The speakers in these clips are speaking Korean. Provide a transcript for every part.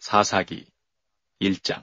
사사기 1장.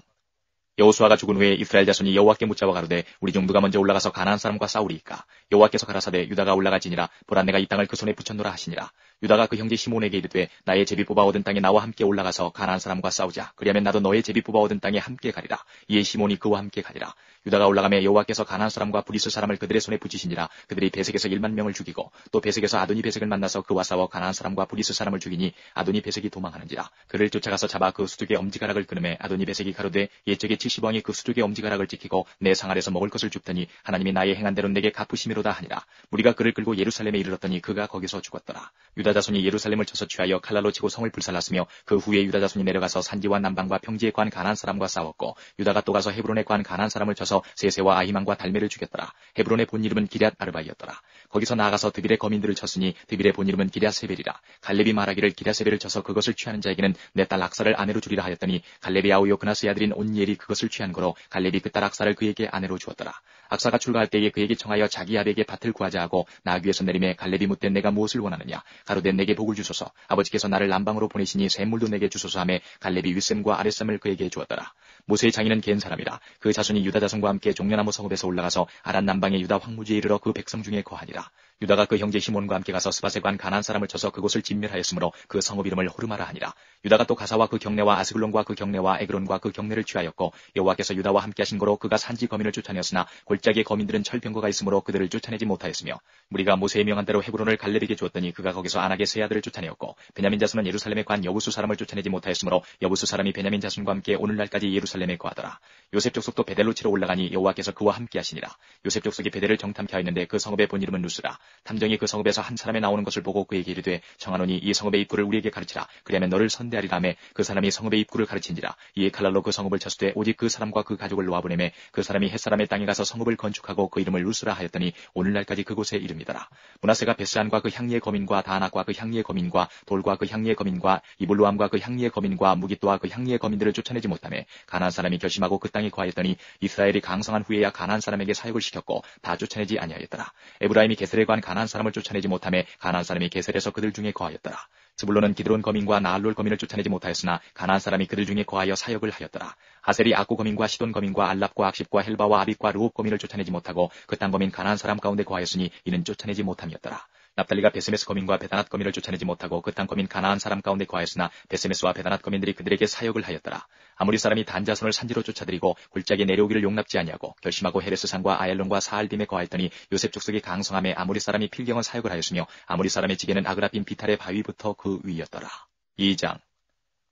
여호수아가 죽은 후에 이스라엘 자손이 여호와께 묻자와 가로되 우리 중 누가 먼저 올라가서 가나안 사람과 싸우리이까. 여호와께서 가라사대 유다가 올라가지니라. 보라 내가 이 땅을 그 손에 붙였노라 하시니라. 유다가 그 형제 시몬에게 이르되 나의 제비 뽑아 얻은 땅에 나와 함께 올라가서 가나안 사람과 싸우자. 그리하면 나도 너의 제비 뽑아 얻은 땅에 함께 가리라. 이에 시몬이 그와 함께 가리라. 유다가 올라가매 여호와께서 가나안 사람과 브리스 사람을 그들의 손에 붙이시니라. 그들이 베색에서 1만 명을 죽이고 또 베색에서 아도니 베색을 만나서 그와 싸워 가나안 사람과 브리스 사람을 죽이니 아도니 베색이 도망하는지라. 그를 쫓아가서 잡아 그 수족의 엄지가락을 끊음에 아도니 베색이 가로되 옛적에 70왕이 그 수족의 엄지가락을 지키고 내 상 아래서 먹을 것을 줍더니 하나님이 나의 행한 대로 내게 갚으심이로다 하니라. 무리가 그를 끌고 예루살렘에 이르렀더니 그가 거기서 죽었더라. 유다 자손이 예루살렘을 쳐서 취하여 칼날로 치고 성을 불살랐으며 그 후에 유다 자손이 내려가서 산지와 남방과 평지에 관 가나안 사람과 싸웠고 유다가 또 가서 헤브론에 관 가나안 사람을 쳐서 세세와 아히만과 달메를 죽였더라. 헤브론의 본 이름은 기럇 아르바이었더라. 거기서 나아가서 드빌의 거민들을 쳤으니 드빌의 본 이름은 기럇세벨이라. 갈렙이 말하기를 기럇세벨을 쳐서 그것을 취하는 자에게는 내 딸 악사를 아내로 주리라 하였더니 갈렙이 아우요 그나스의 아들인 온니엘이 그것을 취한 거로 갈렙이 그 딸 악사를 그에게 아내로 주었더라. 악사가 출가할 때에 그에게 청하여 자기 아비에게 밭을 구하자 하고 나귀 위에서 내림에 갈렙이 묻되 내가 무엇을 원하느냐. 가로되 내게 복을 주소서. 아버지께서 나를 남방으로 보내시니 샘물도 내게 주소서 하매 갈렙이 윗샘과 아랫샘을 그에게 주었더라. 모세의 장인은 겐 사람이라. 그 자손이 유다 자손과 함께 종려나무 성읍에서 올라가서 아란 남방의 유다 황무지에 이르러 그 백성 중에 거하니라. 유다가 그 형제 시몬과 함께 가서 스밧에 관 가나안 사람을 쳐서 그곳을 진멸하였으므로 그 성읍 이름을 호르마라 하니라. 유다가 또 가사와 그 경내와 아스글론과 그 경내와 에그론과 그 경내를 취하였고 여호와께서 유다와 함께 하신 거로 그가 산지 거민을 쫓아내었으나 골짜기의 거민들은 철병거가 있으므로 그들을 쫓아내지 못하였으며 무리가 모세의 명한 대로 헤브론을 갈렙에게 주었더니 그가 거기서 아낙의 세 아들을 쫓아내었고 베냐민 자손은 예루살렘에 관 여부수 사람을 쫓아내지 못하였으므로 여부수 사람이 베냐민 자손과 함께 오늘날까지 예루살렘에 거하더라. 요셉 족속도 베델로 치러 올라가니 여호와께서 그와 함께 하시니라. 요셉 족속이 베델을 정탐케 하였는데 그 성읍의 본 이름은 루스라. 탐정이 그 성읍에서 한 사람이 나오는 것을 보고 그에게 이르되 청하노니 이 성읍의 입구를 우리에게 가르치라. 그리하면 너를 선대하리라 하매 그 사람이 성읍의 입구를 가르친지라. 이에 칼날로 그 성읍을 쳤을 때 오직 그 사람과 그 가족을 놓아보내매 그 사람이 햇사람의 땅에 가서 성읍을 건축하고 그 이름을 루스라 하였더니 오늘날까지 그곳에 이름이더라. 므낫세가 베스안과 그 향리의 거민과 다낙과 그 향리의 거민과 돌과 그 향리의 거민과 이블루암과 그 향리의 거민과 무깃도와 그 향리의 거민들을 쫓아내지 못하매 가나안 사람이 결심하고 그 땅에 거하였더니 이스라엘이 강성한 후에야 가나안 사람에게 사역을 시켰고 다 쫓아내지 아니하였더라. 에브라임이 게셀에 관 가나안 사람을 쫓아내지 못하매 가나안 사람이 게셀에서 그들 중에 거하였더라. 스불론은 기드론 거민과 나알롤 거민을 쫓아내지 못하였으나 가나안 사람이 그들 중에 거하여 사역을 하였더라. 아셀이 아구 거민과 시돈 거민과 알랍과 악십과 헬바와 아빗과 르홉 거민을 쫓아내지 못하고 그 땅 거민 가나안 사람 가운데 거하였으니 이는 쫓아내지 못함이었더라. 납달리가 베세메스 거민과 베다낫 거민을 쫓아내지 못하고 그 땅 거민 가나안 사람 가운데 거하였으나 베세메스와 베다낫 거민들이 그들에게 사역을 하였더라. 아무리 사람이 단 자손을 산지로 쫓아들이고 골짜기에 내려오기를 용납지 아니하고 결심하고 헤레스산과 아엘론과 사알빔에 거하였더니 요셉 족속이 강성함에 아무리 사람이 필경은 사역을 하였으며 아무리 사람의 지게는 아그라빔 비탈의 바위부터 그 위였더라. 2장.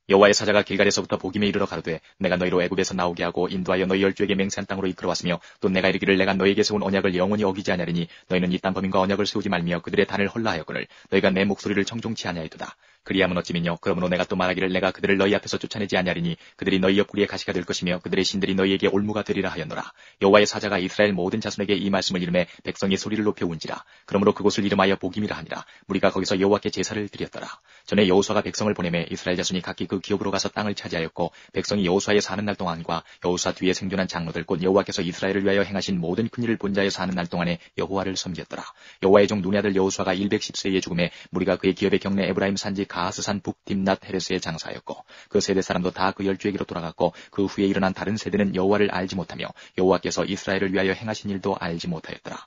여호와의 사자가 길갈에서부터 보김에 이르러 가로되 내가 너희로 애굽에서 나오게 하고 인도하여 너희 열조에게 맹세한 땅으로 이끌어왔으며 또 내가 이르기를 내가 너희에게 세운 언약을 영원히 어기지 아니하리니 너희는 이 땅 거민과 언약을 세우지 말며 그들의 단을 헐라하였거늘 너희가 내 목소리를 청종치 아니하였도다. 그리하면 어찌미뇨. 그러므로 내가 또 말하기를 내가 그들을 너희 앞에서 쫓아내지 아니하리니 그들이 너희 옆구리에 가시가 될 것이며 그들의 신들이 너희에게 올무가 되리라 하였노라. 여호와의 사자가 이스라엘 모든 자손에게 이 말씀을 이르매 백성이 소리를 높여 운지라. 그러므로 그곳을 이름하여 보김이라 하니라. 무리가 거기서 여호와께 제사를 드렸더라. 전에 여호수아가 백성을 보내매 이스라엘 자손이 각기 그 기업으로 가서 땅을 차지하였고 백성이 여호수아의 사는 날 동안과 여호수아 뒤에 생존한 장로들 곧 여호와께서 이스라엘을 위하여 행하신 모든 큰일을 본 자의 사는 날 동안에 여호와를 섬겼더라. 여호와의 종 눈의 아들 여호수아가 110세에 죽음에 무리가 그의 기업의 경내 에브라임 산지 가하스산 북 딥낫 헤레스의 장사였고 그 세대 사람도 다 그 열조에게로 돌아갔고 그 후에 일어난 다른 세대는 여호와를 알지 못하며 여호와께서 이스라엘을 위하여 행하신 일도 알지 못하였더라.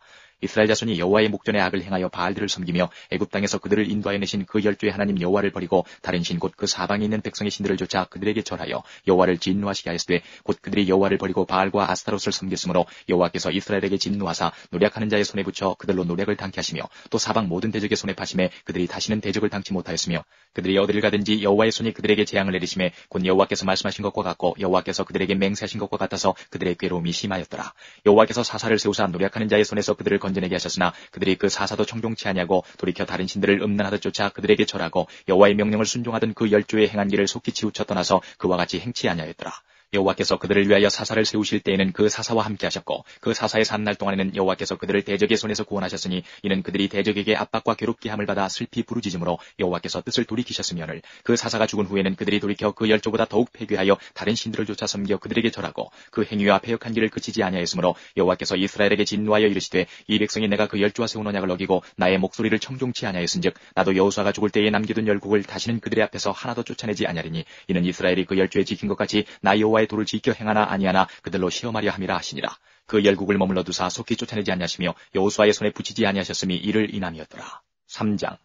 이스라엘 자손이 여호와의 목전에 악을 행하여 바알들을 섬기며 애굽 땅에서 그들을 인도하여 내신 그 열조의 하나님 여호와를 버리고 다른 신 곧 그 사방에 있는 백성의 신들을 쫓아 그들에게 절하여 여호와를 진노하시게 하였으되 곧 그들이 여호와를 버리고 바알과 아스타롯을 섬겼으므로 여호와께서 이스라엘에게 진노하사 노략하는 자의 손에 붙여 그들로 노략을 당케 하시며 또 사방 모든 대적의 손에 파심에 그들이 다시는 대적을 당치 못하였으며 그들이 어디를 가든지 여호와의 손이 그들에게 재앙을 내리심에 곧 여호와께서 말씀하신 것과 같고 여호와께서 그들에게 맹세하신 것과 같아서 그들의 괴로움이 심하였더라. 여호와께서 사사를 세우사 노략하는 자의 손에서 그들을 건져내게 하셨으나 그들이 그 사사도 청종치 아니하고 돌이켜 다른 신들을 음란하듯 쫓아 그들에게 절하고 여호와의 명령을 순종하던 그 열조의 행한 길을 속히 치우쳐 떠나서 그와 같이 행치 아니하였더라. 여호와께서 그들을 위하여 사사를 세우실 때에는 그 사사와 함께 하셨고 그 사사의 산 날 동안에는 여호와께서 그들을 대적의 손에서 구원하셨으니 이는 그들이 대적에게 압박과 괴롭게 함을 받아 슬피 부르짖음으로 여호와께서 뜻을 돌이키셨으며를 그 사사가 죽은 후에는 그들이 돌이켜 그 열조보다 더욱 폐괴하여 다른 신들을 쫓아 섬겨 그들에게 절하고 그 행위와 패역한 길을 그치지 아니하였으므로 여호와께서 이스라엘에게 진노하여 이르시되 이 백성이 내가 그 열조와 세운 언약을 어기고 나의 목소리를 청종치 아니하였은즉 나도 여호수아가 죽을 때에 남겨둔 열국을 다시는 그들의 앞에서 하나도 쫓아내지 아니하리니 이는 이스라엘이 그 열조에 지킨 것 같이 나 여호와의 도를 지켜 행하나 아니하나 그들로 시험하려 함이라 하시니라. 그 열국을 머물러 두사 속히 쫓아내지 아니하시며 여호수아의 손에 붙이지 아니하셨음이 이를 인함이었더라. 3장.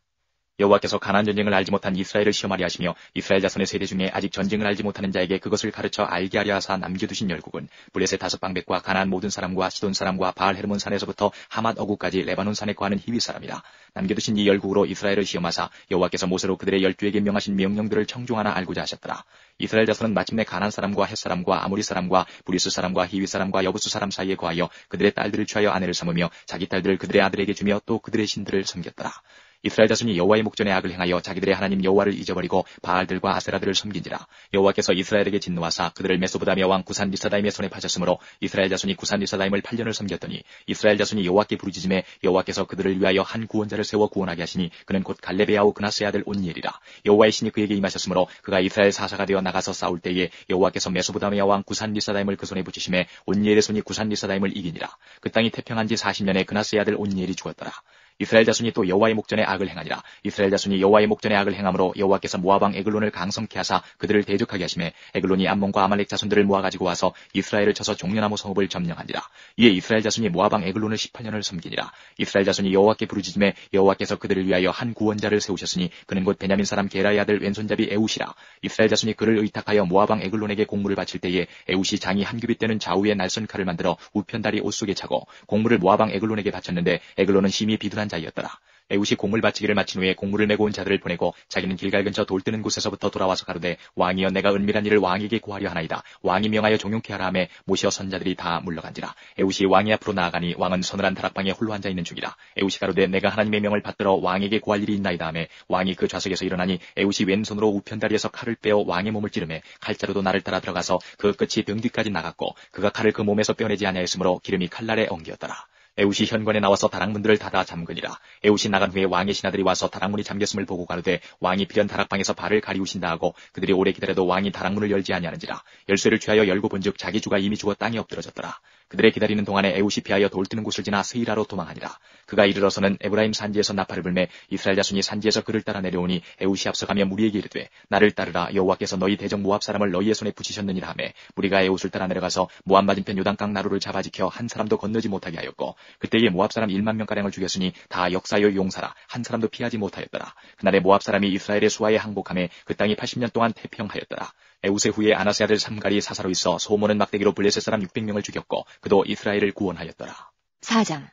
여호와께서 가나안 전쟁을 알지 못한 이스라엘을 시험하려 하시며 이스라엘 자손의 세대 중에 아직 전쟁을 알지 못하는 자에게 그것을 가르쳐 알게 하려 하사 남겨두신 열국은 블레셋 5방백과 가나안 모든 사람과 시돈 사람과 바알 헤르몬 산에서부터 하맛 어구까지 레바논 산에 거하는 히위 사람이라. 남겨두신 이 열국으로 이스라엘을 시험하사 여호와께서 모세로 그들의 열조에게 명하신 명령들을 청종하나 알고자 하셨더라. 이스라엘 자손은 마침내 가나안 사람과 헷 사람과 아모리 사람과 브리스 사람과 히위 사람과 여부수 사람 사이에 거하여 그들의 딸들을 취하여 아내를 삼으며 자기 딸들을 그들의 아들에게 주며 또 그들의 신들을 섬겼더라. 이스라엘 자손이 여호와의 목전에 악을 행하여 자기들의 하나님 여호와를 잊어버리고 바알들과 아세라들을 섬긴지라. 여호와께서 이스라엘에게 진노하사 그들을 메소보다미아 왕 구산 리사다임의 손에 파셨으므로 이스라엘 자손이 구산 리사다임을 8년을 섬겼더니 이스라엘 자손이 여호와께 부르짖음에 여호와께서 그들을 위하여 한 구원자를 세워 구원하게 하시니 그는 곧 갈렙의 아우 그나스의 아들 온니엘이라. 여호와의 신이 그에게 임하셨으므로 그가 이스라엘 사사가 되어 나가서 싸울 때에 여호와께서 메소보다미아 왕 구산 리사다임을 그 손에 붙이심에 온니엘의 손이 구산 리사다임을 이기니라. 그 땅이 태평한 지 40년에 그나스의 아들 온니엘이 죽었더라. 이스라엘 자손이 또 여호와의 목전에 악을 행하니라. 이스라엘 자손이 여호와의 목전에 악을 행함으로 여호와께서 모압 왕 에글론을 강성케 하사 그들을 대적하게 하시매 에글론이 암몬과 아말렉 자손들을 모아가지고 와서 이스라엘을 쳐서 종려나무 성읍을 점령하니라. 이에 이스라엘 자손이 모압 왕 에글론을 18년을 섬기니라. 이스라엘 자손이 여호와께 부르짖음에 여호와께서 그들을 위하여 한 구원자를 세우셨으니 그는 곧 베냐민 사람 게라의 아들 왼손잡이 에웃이라. 이스라엘 자손이 그를 의탁하여 모압 왕 에글론에게 공물을 바칠 때에 에웃이 장이 한 규빗 되는 좌우의 날선 칼을 만들어 우편다리 옷 속에 차고 공물을 모압 왕 에글론에게 바쳤는데 에글론은 심히 비둔한 자이었더라. 에웃이 공물 바치기를 마친 후에 공물을 메고 온 자들을 보내고 자기는 길갈 근처 돌 뜨는 곳에서부터 돌아와서 가로되 왕이여 내가 은밀한 일을 왕에게 고하려 하나이다. 왕이 명하여 종용케 하라 하매 모시어 선자들이 다 물러간지라. 에웃이 왕이 앞으로 나아가니 왕은 서늘한 다락방에 홀로 앉아 있는 중이라. 에웃이 가로되 내가 하나님의 명을 받들어 왕에게 고할 일이 있나이다 하매 왕이 그 좌석에서 일어나니 에웃이 왼손으로 우편다리에서 칼을 빼어 왕의 몸을 찌르매 칼자루도 나를 따라 들어가서 그 끝이 등 뒤까지 나갔고 그가 칼을 그 몸에서 빼내지 아니하였으므로 기름이 칼날에 엉기었더라. 에웃이 현관에 나와서 다락문들을 닫아 잠그니라. 에웃이 나간 후에 왕의 신하들이 와서 다락문이 잠겼음을 보고 가로되 왕이 필연 다락방에서 발을 가리우신다 하고 그들이 오래 기다려도 왕이 다락문을 열지 아니하는지라. 열쇠를 취하여 열고 본즉 자기 주가 이미 죽어 땅에 엎드러졌더라. 그들의 기다리는 동안에 에웃이 피하여 돌 뜨는 곳을 지나 스이라로 도망하니라. 그가 이르러서는 에브라임 산지에서 나팔을 불매 이스라엘 자손이 산지에서 그를 따라 내려오니 에웃이 앞서가며 무리에게 이르되 나를 따르라. 여호와께서 너희 대적 모압 사람을 너희의 손에 붙이셨느니라 하매 무리가 에웃을 따라 내려가서 모압 맞은편 요단강 나루를 잡아 지켜 한 사람도 건너지 못하게 하였고 그때에 모압 사람 1만 명가량을 죽였으니 다 역사요 용사라. 한 사람도 피하지 못하였더라. 그날에 모압 사람이 이스라엘의 수하에 항복하매 그 땅이 80년 동안 태평하였더라. 에웃의 후에 아나스의 아들 삼갈이 사사로 있어 소모는 막대기로 블레셋 사람 600명을 죽였고 그도 이스라엘을 구원하였더라. 4장.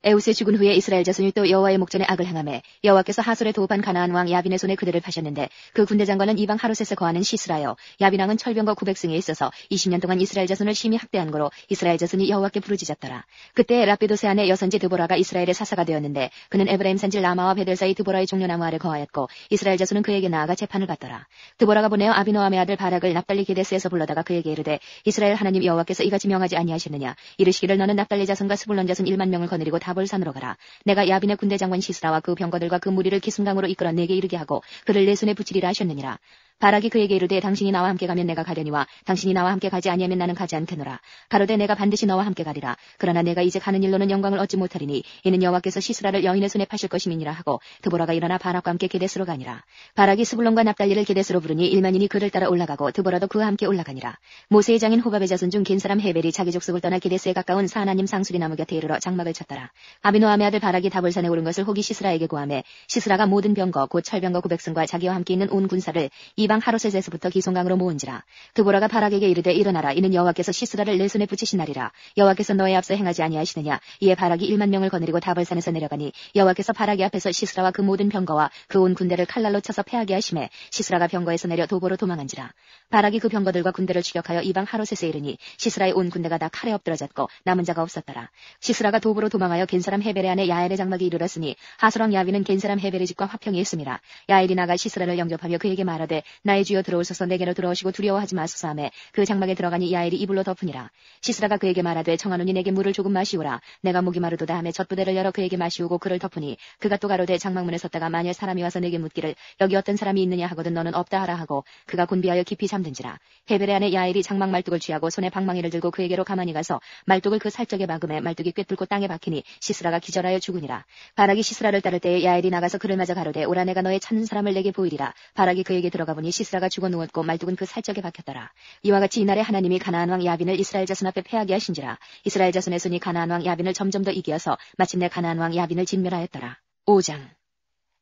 에웃의 죽은 후에 이스라엘 자손이 또 여호와의 목전에 악을 행하매 여호와께서 하솔에 도읍한 가나안 왕 야빈의 손에 그들을 파셨는데 그 군대 장관은 이방 하롯에서 거하는 시스라여 야빈 왕은 철병과 900승에 있어서 20년 동안 이스라엘 자손을 심히 학대한 거로 이스라엘 자손이 여호와께 부르짖었더라. 그때 라피도세 안에 여선지 드보라가 이스라엘의 사사가 되었는데 그는 에브라임 산지 라마와 베델 사이 드보라의 종려나무 아래 거하였고 이스라엘 자손은 그에게 나아가 재판을 받더라. 드보라가 보내어 아비노함의 아들 바락을 납달리 게데스에서 불러다가 그에게 이르되 이스라엘 하나님 여호와께서 이같이 명하지 아니하셨느냐. 이르시기를 너는 납달리 자손과 스불론 자손 1만 명을 거느리고 다볼산으로 가라. 내가 야빈의 군대 장관 시스라와 그 병거들과 그 무리를 기순강으로 이끌어 내게 이르게 하고 그를 내 손에 붙이리라 하셨느니라. 바락이 그에게 이르되 당신이 나와 함께 가면 내가 가려니와 당신이 나와 함께 가지 아니하면 나는 가지 않겠노라. 가로되 내가 반드시 너와 함께 가리라. 그러나 내가 이제 가는 일로는 영광을 얻지 못하리니 이는 여호와께서 시스라를 여인의 손에 파실 것임이니라 하고 드보라가 일어나 바락과 함께 게데스로 가니라. 바락이 스불론과 납달리를 게데스로 부르니 1만인이 그를 따라 올라가고 드보라도 그와 함께 올라가니라. 모세의 장인 호밥의 자손 중 긴 사람 헤벨이 자기 족속을 떠나 게데스에 가까운 사하나님 상수리 나무 곁에 이르러 장막을 쳤더라. 아비노함의 아들 바락이 다볼산에 오른 것을 혹이 시스라에게 고하매 시스라가 모든 병거 곧 철병거 900승과 자기와 함께 있는 온 군사를 이방 하롯에서부터 기송강으로 모은지라. 드보라가 바락에게 이르되 일어나라. 이는 여호와께서 시스라를 내 손에 붙이신 날이라. 여호와께서 너의 앞서 행하지 아니하시느냐. 이에 바락이 1만 명을 거느리고 다볼산에서 내려가니 여호와께서 바락의 앞에서 시스라와 그 모든 병거와 그 온 군대를 칼날로 쳐서 패하게 하심에 시스라가 병거에서 내려 도보로 도망한지라. 바락이 그 병거들과 군대를 추격하여 이방 하롯에서 이르니 시스라의 온 군대가 다 칼에 엎드러졌고 남은 자가 없었더라. 시스라가 도보로 도망하여 겐사람 헤벨의 아내 야엘의 장막에 이르렀으니 하솔왕 야빈은 겐사람 헤벨의 집과 화평이 있음이라. 야엘이 나가 시스라를 영접하며 그에게 말하되 나의 주여 들어오소서 내게로 들어오시고 두려워하지 마소서 하매 그 장막에 들어가니 야엘이 이불로 덮으니라. 시스라가 그에게 말하되 청하노니 내게 물을 조금 마시오라. 내가 목이 마르도다 하매 젖부대를 열어 그에게 마시우고 그를 덮으니 그가 또 가로되 장막문에 섰다가 만일 사람이 와서 내게 묻기를 여기 어떤 사람이 있느냐 하거든 너는 없다 하라 하고 그가 곤비하여 깊이 잠든지라. 헤벨의 아내 야엘이 장막 말뚝을 취하고 손에 방망이를 들고 그에게로 가만히 가서 말뚝을 그 살적에 박음에 말뚝이 꿰뚫고 땅에 박히니 시스라가 기절하여 죽으니라. 바락이 시스라를 따를 때에 야엘이 나가서 그를 맞아 가로되 오라 내가 너의 찾는 사람을 내게 보이리라. 바락이 그에게 들어가 보니 시스라가 죽어 누웠고 말뚝은 그 살적에 박혔더라. 이와 같이 이날에 하나님이 가나안 왕 야빈을 이스라엘 자손 앞에 패하게 하신지라. 이스라엘 자손의 손이 가나안 왕 야빈을 점점 더 이기어서 마침내 가나안 왕 야빈을 진멸하였더라. 5장.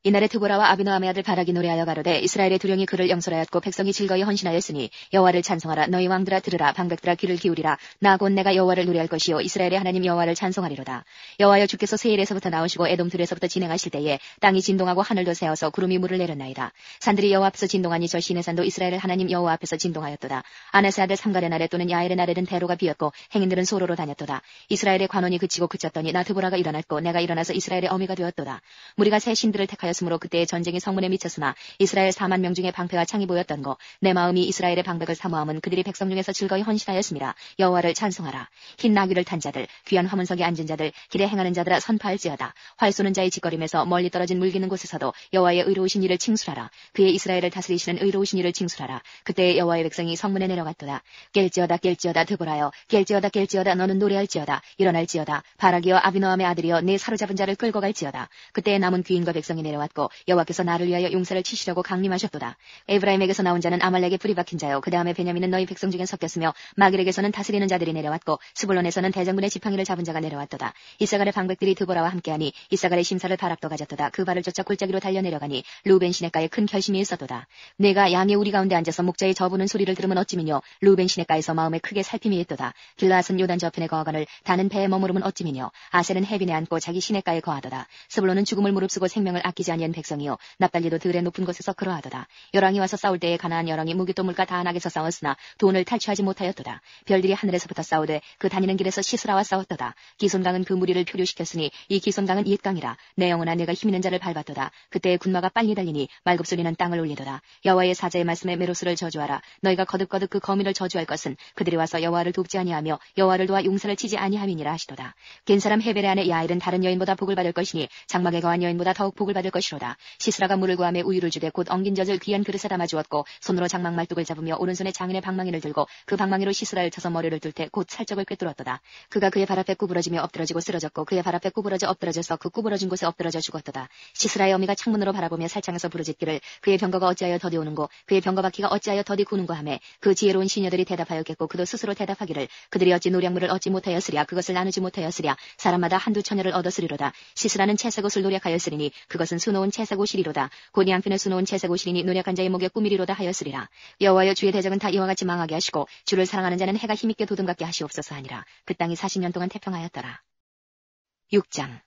이날에 드보라와 아비노함의 아들 바락이 노래하여 가로되 이스라엘의 두령이 그를 영설하였고 백성이 즐거이 헌신하였으니 여호와를 찬송하라. 너희 왕들아 들으라. 방백들아 귀를 기울이라. 나 곧 내가 여호와를 노래할 것이요 이스라엘의 하나님 여호와를 찬송하리로다. 여호와여 주께서 세일에서부터 나오시고 에돔 들에서부터 진행하실 때에 땅이 진동하고 하늘도 새어서 구름이 물을 내렸나이다. 산들이 여호와 앞에서 진동하니 저 시내 산도 이스라엘 하나님 여호와 앞에서 진동하였도다. 아나세 아들 삼갈의 날에 또는 야엘의 날에는 대로가 비었고 행인들은 소로로 다녔도다. 이스라엘의 관원이 그치고 그쳤더니 나 드보라가 일어났고 내가 일어나서 이스라엘의 어미가 되었도다. 무리가 새 신들을 택하였으므로 그때의 전쟁이 성문에 미쳤으나 이스라엘 4만 명 중에 방패가 창이 보였던 거 내 마음이 이스라엘의 방백을 사모함은 그들이 백성 중에서 즐거이 헌신하였습니다. 여호와를 찬송하라. 흰 나귀를 탄 자들 귀한 화문석에 앉은 자들 길에 행하는 자들아 선파할지어다. 활 쏘는 자의 짓거림에서 멀리 떨어진 물기는 곳에서도 여호와의 의로우신 이를 칭술하라. 그의 이스라엘을 다스리시는 의로우신 이를 칭술하라. 그때 여호와의 백성이 성문에 내려갔도다. 깰지어다 깰지어다 드보라여 깰지어다 깰지어다 너는 노래할지어다. 일어날지어다. 바락이여 아비노함의 아들이여 내 사로잡은 자를 끌고 갈지어다. 그때 남은 귀인과 백성이 내려왔고 여호와께서 나를 위하여 용사를 치시려고 강림하셨도다. 에브라임에게서 나온 자는 아말렉의 불이 박힌 자요 그 다음에 베냐민은 너희 백성 중에 섞였으며 마길에게서는 다스리는 자들이 내려왔고 스불론에서는 대장군의 지팡이를 잡은 자가 내려왔도다. 이사갈의 방백들이 드보라와 함께하니 이사갈의 심사를 바락도 가졌도다. 그 발을 쫓아 골짜기로 달려내려가니 루벤 시냇가에 큰 결심이 있었도다. 내가 양의 우리 가운데 앉아서 목자의 저부는 소리를 들으면 어찌미뇨. 루벤 시냇가에서 마음에 크게 살핌이 있도다. 길라앗은 요단 저편에 거하거늘 다는 배에 머무르면 어찌미뇨. 아셀은 해빈에 앉고 자기 시냇가에 거하도다. 스불론은 죽음을 무릅쓰고 생명을 아끼지 아니한 백성이요 납달리도 들의 높은 곳에서 그러하도다. 열왕이 와서 싸울 때에 가나안 열왕이 무기또물과 다한악에서 싸웠으나 돈을 탈취하지 못하였도다. 별들이 하늘에서부터 싸우되 그 다니는 길에서 시스라와 싸웠도다. 기손강은 그 무리를 표류시켰으니 이 기손강은 옛강이라. 내 영혼아 내가 힘있는 자를 밟았도다. 그때의 군마가 빨리 달리니 말굽소리는 땅을 울리도다. 여호와의 사자의 말씀에 메로스를 저주하라. 너희가 거듭거듭 그 거미를 저주할 것은 그들이 와서 여호와를 돕지 아니하며 여호와를 도와 용사를 치지 아니함이니라 하시도다. 겐사람 헤벨의 아내 야엘은 다른 여인보다 복을 받을 것이니 장막에 거한 여인보다 더욱 복을 받을 것이로다. 시스라가 물을 구하며 우유를 주되 곧 엉긴 젖을 귀한 그릇에 담아 주었고 손으로 장막 말뚝을 잡으며 오른손에 장인의 방망이를 들고 그 방망이로 시스라를 쳐서 머리를 뚫되 곧 살적을 꿰뚫었도다. 그가 그의 발 앞에 구부러지며 엎드러지고 쓰러졌고 그의 발 앞에 구부러져 엎드러져서 그 구부러진 곳에 엎드러져 죽었도다. 시스라의 어미가 창문으로 바라보며 살창에서 부르짖기를 그의 병거가 어찌하여 더디 오는고 그의 병거 바퀴가 어찌하여 더디 구는고 하매 그 지혜로운 시녀들이 대답하였겠고 그도 스스로 대답하기를 그들이 어찌 노량물을 얻지 못하였으랴 그것을 나누지 못하였으랴 사람마다 한두 처녀를 얻었으리로다. 시스라는 채색 옷을 노력하였으리니 그것은 수놓은 채색 옷이리로다. 곧 양편에 수놓은 채색 옷이리니 노력한 자의 목에 꾸미리로다 하였으리라. 여호와여 주의 대적은 다 이와 같이 망하게 하시고 주를 사랑하는 자는 해가 힘있게 돋음같게 하시옵소서 하니라. 그 땅이 40년 동안 태평하였더라. 6장.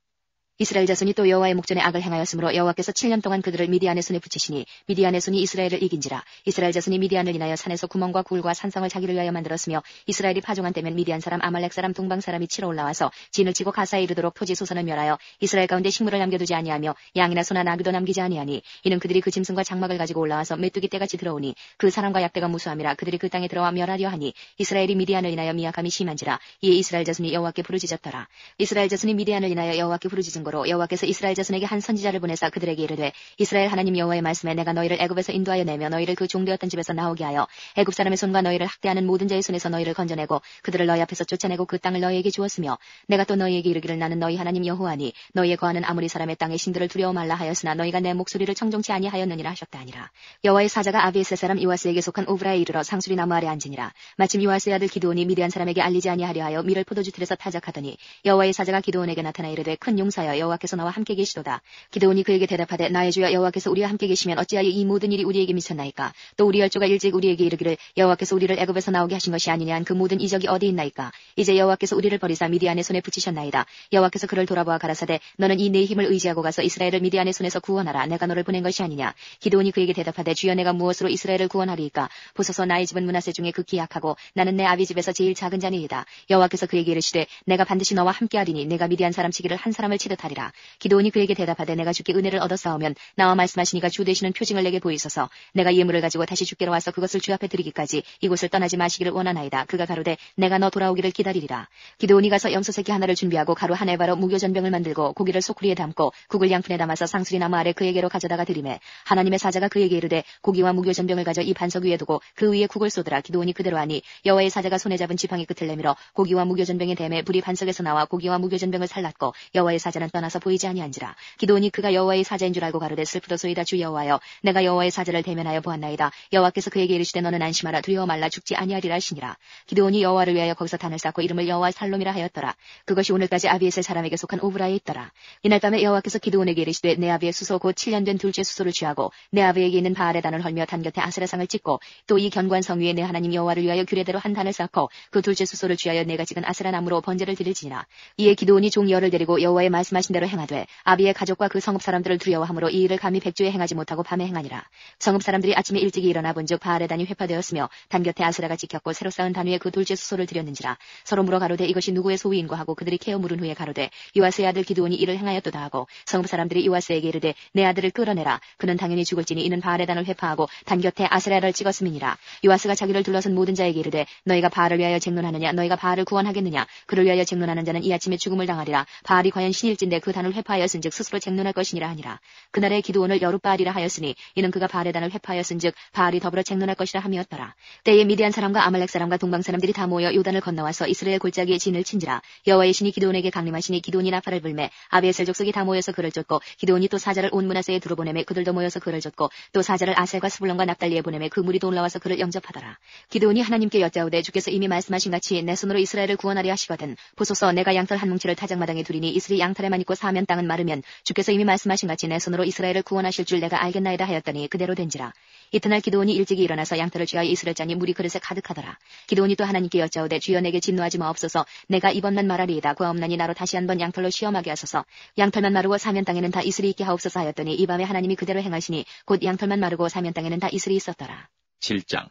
이스라엘 자손이 또 여호와의 목전에 악을 행하였으므로 여호와께서 7년 동안 그들을 미디안의 손에 붙이시니 미디안의 손이 이스라엘을 이긴지라. 이스라엘 자손이 미디안을 인하여 산에서 구멍과 굴과 산성을 자기를 위하여 만들었으며 이스라엘이 파종한 때면 미디안 사람 아말렉 사람 동방 사람이 치러 올라와서 진을 치고 가사에 이르도록 토지 소산을 멸하여 이스라엘 가운데 식물을 남겨두지 아니하며 양이나 소나 나귀도 남기지 아니하니 이는 그들이 그 짐승과 장막을 가지고 올라와서 메뚜기 떼같이 들어오니 그 사람과 약대가 무수함이라 그들이 그 땅에 들어와 멸하려 하니 이스라엘이 미디안을 인하여 미약함이 심한지라. 이에 이스라엘 자손이 여호와께 부르짖었더라. 이스라엘 자손이 미디안을 인하여 여호와께 부르짖은 거로 여호와께서 이스라엘 자손에게 한 선지자를 보내사 그들에게 이르되 이스라엘 하나님 여호와의 말씀에 내가 너희를 애굽에서 인도하여 내며 너희를 그 종되었던 집에서 나오게 하여 애굽 사람의 손과 너희를 학대하는 모든 자의 손에서 너희를 건져내고 그들을 너희 앞에서 쫓아내고 그 땅을 너희에게 주었으며 내가 또 너희에게 이르기를 나는 너희 하나님 여호와니 너희의 거하는 아무리 사람의 땅의 신들을 두려워 말라 하였으나 너희가 내 목소리를 청종치 아니하였느니라 하셨다 하니라. 여호와의 사자가 아비에셀 사람 이와스에게 속한 오브라에 이르러 상수리 나무 아래 앉으니라. 마침 이와스의 아들 기드온이 미디안 사람에게 알리지 아니하려 하여 밀을 포도주 틀에서 타작하더니 여호와의 사자가 기드온에게 나타나 이르되 큰 용사여 여호와께서 너와 함께 계시도다. 기드온이 그에게 대답하되 나의 주여 여호와께서 우리와 함께 계시면 어찌하여 이 모든 일이 우리에게 미쳤나이까. 또 우리 열조가 일찍 우리에게 이르기를 여호와께서 우리를 애굽에서 나오게 하신 것이 아니냐 한 그 모든 이적이 어디 있나이까. 이제 여호와께서 우리를 버리사 미디안의 손에 붙이셨나이다. 여호와께서 그를 돌아보아 가라사대 너는 이 내 힘을 의지하고 가서 이스라엘을 미디안의 손에서 구원하라. 내가 너를 보낸 것이 아니냐. 기드온이 그에게 대답하되 주여 내가 무엇으로 이스라엘을 구원하리이까. 보소서 나의 집은 므낫세 중에 극히 약하고 나는 내 아비 집에서 제일 작은 자니이다. 여호와께서 그에게 이르시되 내가 반드시 너와 함께하리니 내가 미디안 사람 치기를 한 사람을 치듯 못하리라. 기드온이 그에게 대답하되 내가 주께 은혜를 얻었사오면 나와 말씀하시니가 주 되시는 표징을 내게 보이소서. 내가 예물을 가지고 다시 주께로 와서 그것을 주 앞에 드리기까지 이곳을 떠나지 마시기를 원하나이다. 그가 가로되 내가 너 돌아오기를 기다리리라. 기드온이 가서 염소새끼 하나를 준비하고 가루 한 에바로 무교전병을 만들고 고기를 소쿠리에 담고 국을 양푼에 담아서 상수리 나무 아래 그에게로 가져다가 드리매 하나님의 사자가 그에게 이르되 고기와 무교전병을 가져 이 반석 위에 두고 그 위에 국을 쏟으라. 기드온이 그대로 하니 여호와의 사자가 손에 잡은 지팡이 끝을 내밀어 고기와 무교전병의 댐에 불이 반석에서 나와 고기와 무교전병을 살랐고 여호와의 사자는 떠나서 보이지 아니한지라. 기드온이 그가 여호와의 사자인 줄 알고 가로되 슬프도소이다. 주 여호와여 내가 여호와의 사자를 대면하여 보았나이다. 여호와께서 그에게 이르시되 너는 안심하라. 두려워 말라. 죽지 아니하리라 하시니라. 기드온이 여호와를 위하여 거기서 단을 쌓고 이름을 여호와 살롬이라 하였더라. 그것이 오늘까지 아비에셀 사람에게 속한 오브라에 있더라. 이날 밤에 여호와께서 기드온에게 이르시되 내 아비의 수소 곧 7년 된 둘째 수소를 취하고 내 아비에게 있는 바알의 단을 헐며 단 곁에 아세라상을 찍고 또 이 견고한 성 위에 내 하나님 여호와를 위하여 규례대로 한 단을 쌓고 그 둘째 수소를 취하여 내가 찍은 아세라 나무로 번제를 드릴지니라. 이에 기드온이 종 열을 데리고 여호와의 말씀하신 대로 행하되 아비의 가족과 그 성읍 사람들을 두려워하므로 이 일을 감히 백주에 행하지 못하고 밤에 행하니라. 성읍 사람들이 아침에 일찍이 일어나 본즉 바알의 단이 회파되었으며 단 곁에 아세라가 찍혔고 새로 쌓은 단 위에 그 둘째 수소를 드렸는지라. 서로 물어 가로되 이것이 누구의 소위인고 하고 그들이 캐어 물은 후에 가로되 요아스의 아들 기드온이 이를 행하였도다 하고 성읍 사람들이 요아스에게 이르되 내 아들을 끌어내라. 그는 당연히 죽을지니 이는 바알의 단을 회파하고 단 곁에 아세라를 찍었음이니라. 요아스가 자기를 둘러선 모든 자에게 이르되 너희가 바알을 위하여 쟁론하느냐 너희가 바알을 구원하겠느냐. 그를 위하여 쟁론하는 자는 이 아침에 죽음을 당하리라. 바알이 과연 신일진데 그 단을 회파하였은즉 스스로 쟁론할 것이니라 하니라. 그날에 기드온을 여룻바알이라 하였으니 이는 그가 바알의 단을 회파하였은즉 바알이 더불어 쟁론할 것이라 함이었더라. 때에 미디안 사람과 아말렉 사람과 동방 사람들이 다 모여 요단을 건너와서 이스라엘 골짜기에 진을 친지라. 여호와의 신이 기드온에게 강림하시니 기드온이 나팔을 불매 아비에셀 족속이 다 모여서 그를 쫓고 기드온이 또 사자를 온 므낫세에 두루 보내매 그들도 모여서 그를 쫓고 또 사자를 아셀과 스불론과 납달리에 보내매 그 무리도 올라와서 그를 영접하더라. 기드온이 하나님께 여짜오되 주께서 이미 말씀하신 같이 내 손으로 이스라엘을 구원하려 하시거든 보소서 내가 양털 한 뭉치를 타작마당에 두리니 이슬이 양털에만 있고 사면 땅은 마르면 주께서 이미 말씀하신 같이 내 손으로 이스라엘을 구원하실 줄 내가 알겠나이다 하였더니 그대로 된지라. 이튿날 기드온이 일찍이 일어나서 양털을 취하여 이슬을 짜니 물이 그릇에 가득하더라. 기드온이 또 하나님께 여짜오되 주여 내게 진노하지 마옵소서. 내가 이번만 말하리이다. 구하옵나니 나로 다시 한번 양털로 시험하게 하소서. 양털만 마르고 사면 땅에는 다 이슬이 있게 하옵소서 하였더니 이 밤에 하나님이 그대로 행하시니 곧 양털만 마르고 사면 땅에는 다 이슬이 있었더라. 7장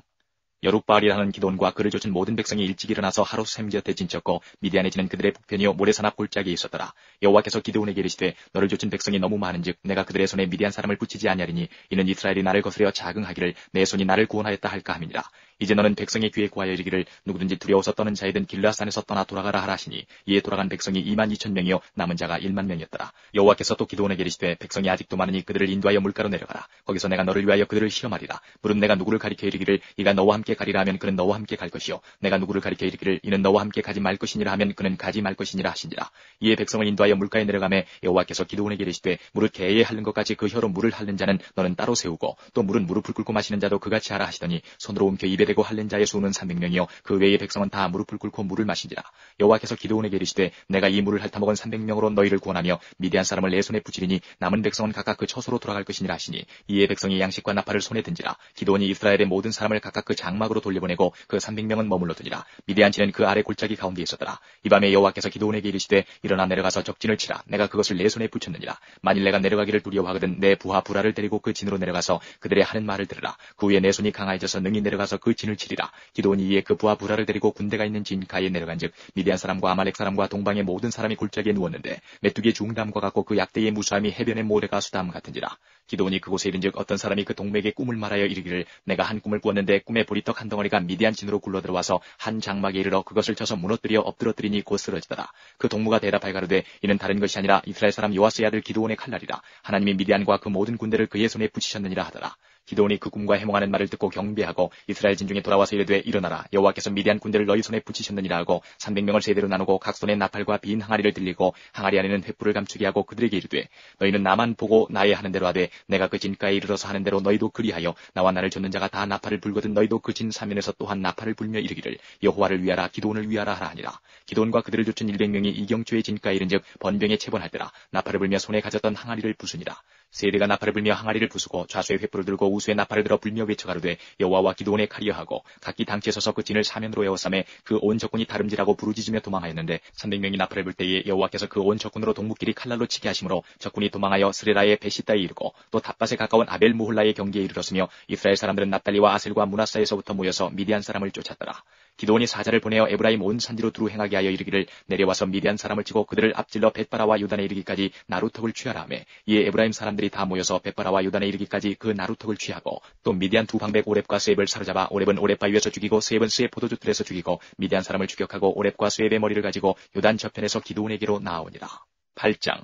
여룻바알이라는 기드온과 그를 쫓은 모든 백성이 일찍 일어나서 하루 샘 곁에 진쳤고 미디안에 지는 그들의 북편이요 모래산 앞 골짜기에 있었더라. 여호와께서 기드온에게 이르시되 너를 쫓은 백성이 너무 많은즉 내가 그들의 손에 미디안 사람을 붙이지 아니하리니 이는 이스라엘이 나를 거스려 자긍하기를 내 손이 나를 구원하였다 할까 함이니라. 이제 너는 백성의 귀에 구하여 이르기를 누구든지 두려워서 떠는 자이든 길르앗산에서 떠나 돌아가라 하라 하시니 이에 돌아간 백성이 22,000명이요 남은 자가 10,000명이었더라. 여호와께서 또 기드온에게 이르시되 백성이 아직도 많으니 그들을 인도하여 물가로 내려가라. 거기서 내가 너를 위하여 그들을 시험하리라. 물은 내가 누구를 가리켜 이르기를 이가 너와 함께 가리라 하면 그는 너와 함께 갈 것이요 내가 누구를 가리켜 이르기를 이는 너와 함께 가지 말 것이니라 하면 그는 가지 말 것이니라 하시니라. 이에 백성을 인도하여 물가에 내려가매 여호와께서 기드온에게 이르시되 물을 개에 핥는 것 같이 그 혀로 물을 핥는 자는 너는 따로 세우고 또 물은 무릎을 꿇고 마시는 자도 그같이 하라 하시더니 손으로 움켜 입에 대고 핥는 자의 수는 300명이요 그 외의 백성은 다 무릎을 꿇고 물을 마신지라. 여호와께서 기드온에게 이르시되 내가 이 물을 핥아먹은 300명으로 너희를 구원하며 미디안 사람을 내 손에 붙이리니 남은 백성은 각각 그 처소로 돌아갈 것이니라 하시니 이에 백성이 양식과 나팔을 손에 든지라. 기드온이 이스라엘의 모든 사람을 각각 그 장막으로 돌려보내고 그 300명은 머물러두니라. 미디안 지는 그 아래 골짜기 가운데 있었더라. 이 밤에 여호와께서 기드온에게 이르시되 일어나 내려가서 적진을 치라. 내가 그것을 내 손에 붙였느니라. 만일 내가 내려가기를 두려워하거든 내 부하 부라를 데리고 그 진으로 내려가서 그들의 하는 말을 들으라. 그 후에 내 손이 강하여져서 능히 내려가서 그 진을 치리라. 기드온이 이에 그 부하 부라를 데리고 군대가 있는 진가에 내려간즉 미디안 사람과 아말렉 사람과 동방의 모든 사람이 골짜기에 누웠는데 메뚜기의 중담과 같고 그 약대의 무수함이 해변의 모래가 수담 같은지라. 기드온이 그곳에 이른즉 어떤 사람이 그 동맥에 꿈을 말하여 이르기를 내가 한 꿈을 꾸었는데 꿈에 보리떡 한 덩어리가 미디안 진으로 굴러들어와서 한 장막에 이르러 그것을 쳐서 무너뜨려 엎드러뜨리니 곧 쓰러지더라. 그 동무가 대답하여 가로되 이는 다른 것이 아니라 이스라엘 사람 요아스의 아들 기드온의 칼날이라. 하나님이 미디안과 그 모든 군대를 그의 손에 붙이셨느니라 하더라. 기드온이 그 꿈과 해몽하는 말을 듣고 경배하고 이스라엘 진중에 돌아와서 이르되 일어나라. 여호와께서 미디안 군대를 너희 손에 붙이셨느니라 하고 300명을 세대로 나누고 각 손에 나팔과 빈 항아리를 들리고 항아리 안에는 횃불을 감추게 하고 그들에게 이르되 너희는 나만 보고 나의 하는 대로 하되 내가 그 진가에 이르러서 하는 대로 너희도 그리하여 나와 나를 쫓는 자가 다 나팔을 불거든 너희도 그 진 사면에서 또한 나팔을 불며 이르기를 여호와를 위하라 기드온을 위하라 하라 하니라. 기드온과 그들을 쫓은 100명이 이경주의 진가에 이른즉 번병에 체번할 때라. 나팔을 불며 손에 가졌던 항아리를 부수니라. 세대가 나팔을 불며 항아리를 부수고 좌수의 횃불을 들고 우수의 나팔을 들어 불며 외쳐가로되 여호와와 기드온의 칼이여 하고 각기 당치에 서서 그 진을 사면으로 에워싸매 그 온 적군이 다름질하고 부르짖으며 도망하였는데 300명이 나팔을 불 때에 여호와께서 그 온 적군으로 동북길이 칼날로 치게 하심으로 적군이 도망하여 스레라의 베시다에 이르고 또 닷밭에 가까운 아벨 무홀라의 경계에 이르렀으며 이스라엘 사람들은 납달리와 아셀과 므낫사에서부터 모여서 미디안 사람을 쫓았더라. 기드온이 사자를 보내어 에브라임 온 산지로 두루 행하게 하여 이르기를 내려와서 미디안 사람을 치고 그들을 앞질러 벳바라와 요단에 이르기까지 나루턱을 취하라 하매 이에 에브라임 사람들이 다 모여서 벳바라와 요단에 이르기까지 그 나루턱을 취하고 또 미디안 두 방백 오렙과 스웹을 사로잡아 오렙은 오렙 바위에서 죽이고 스웹은 스웹 포도주 틀에서 죽이고 미디안 사람을 추격하고 오렙과 스웹의 머리를 가지고 요단 저편에서 기드온에게로 나아오니라. 8장.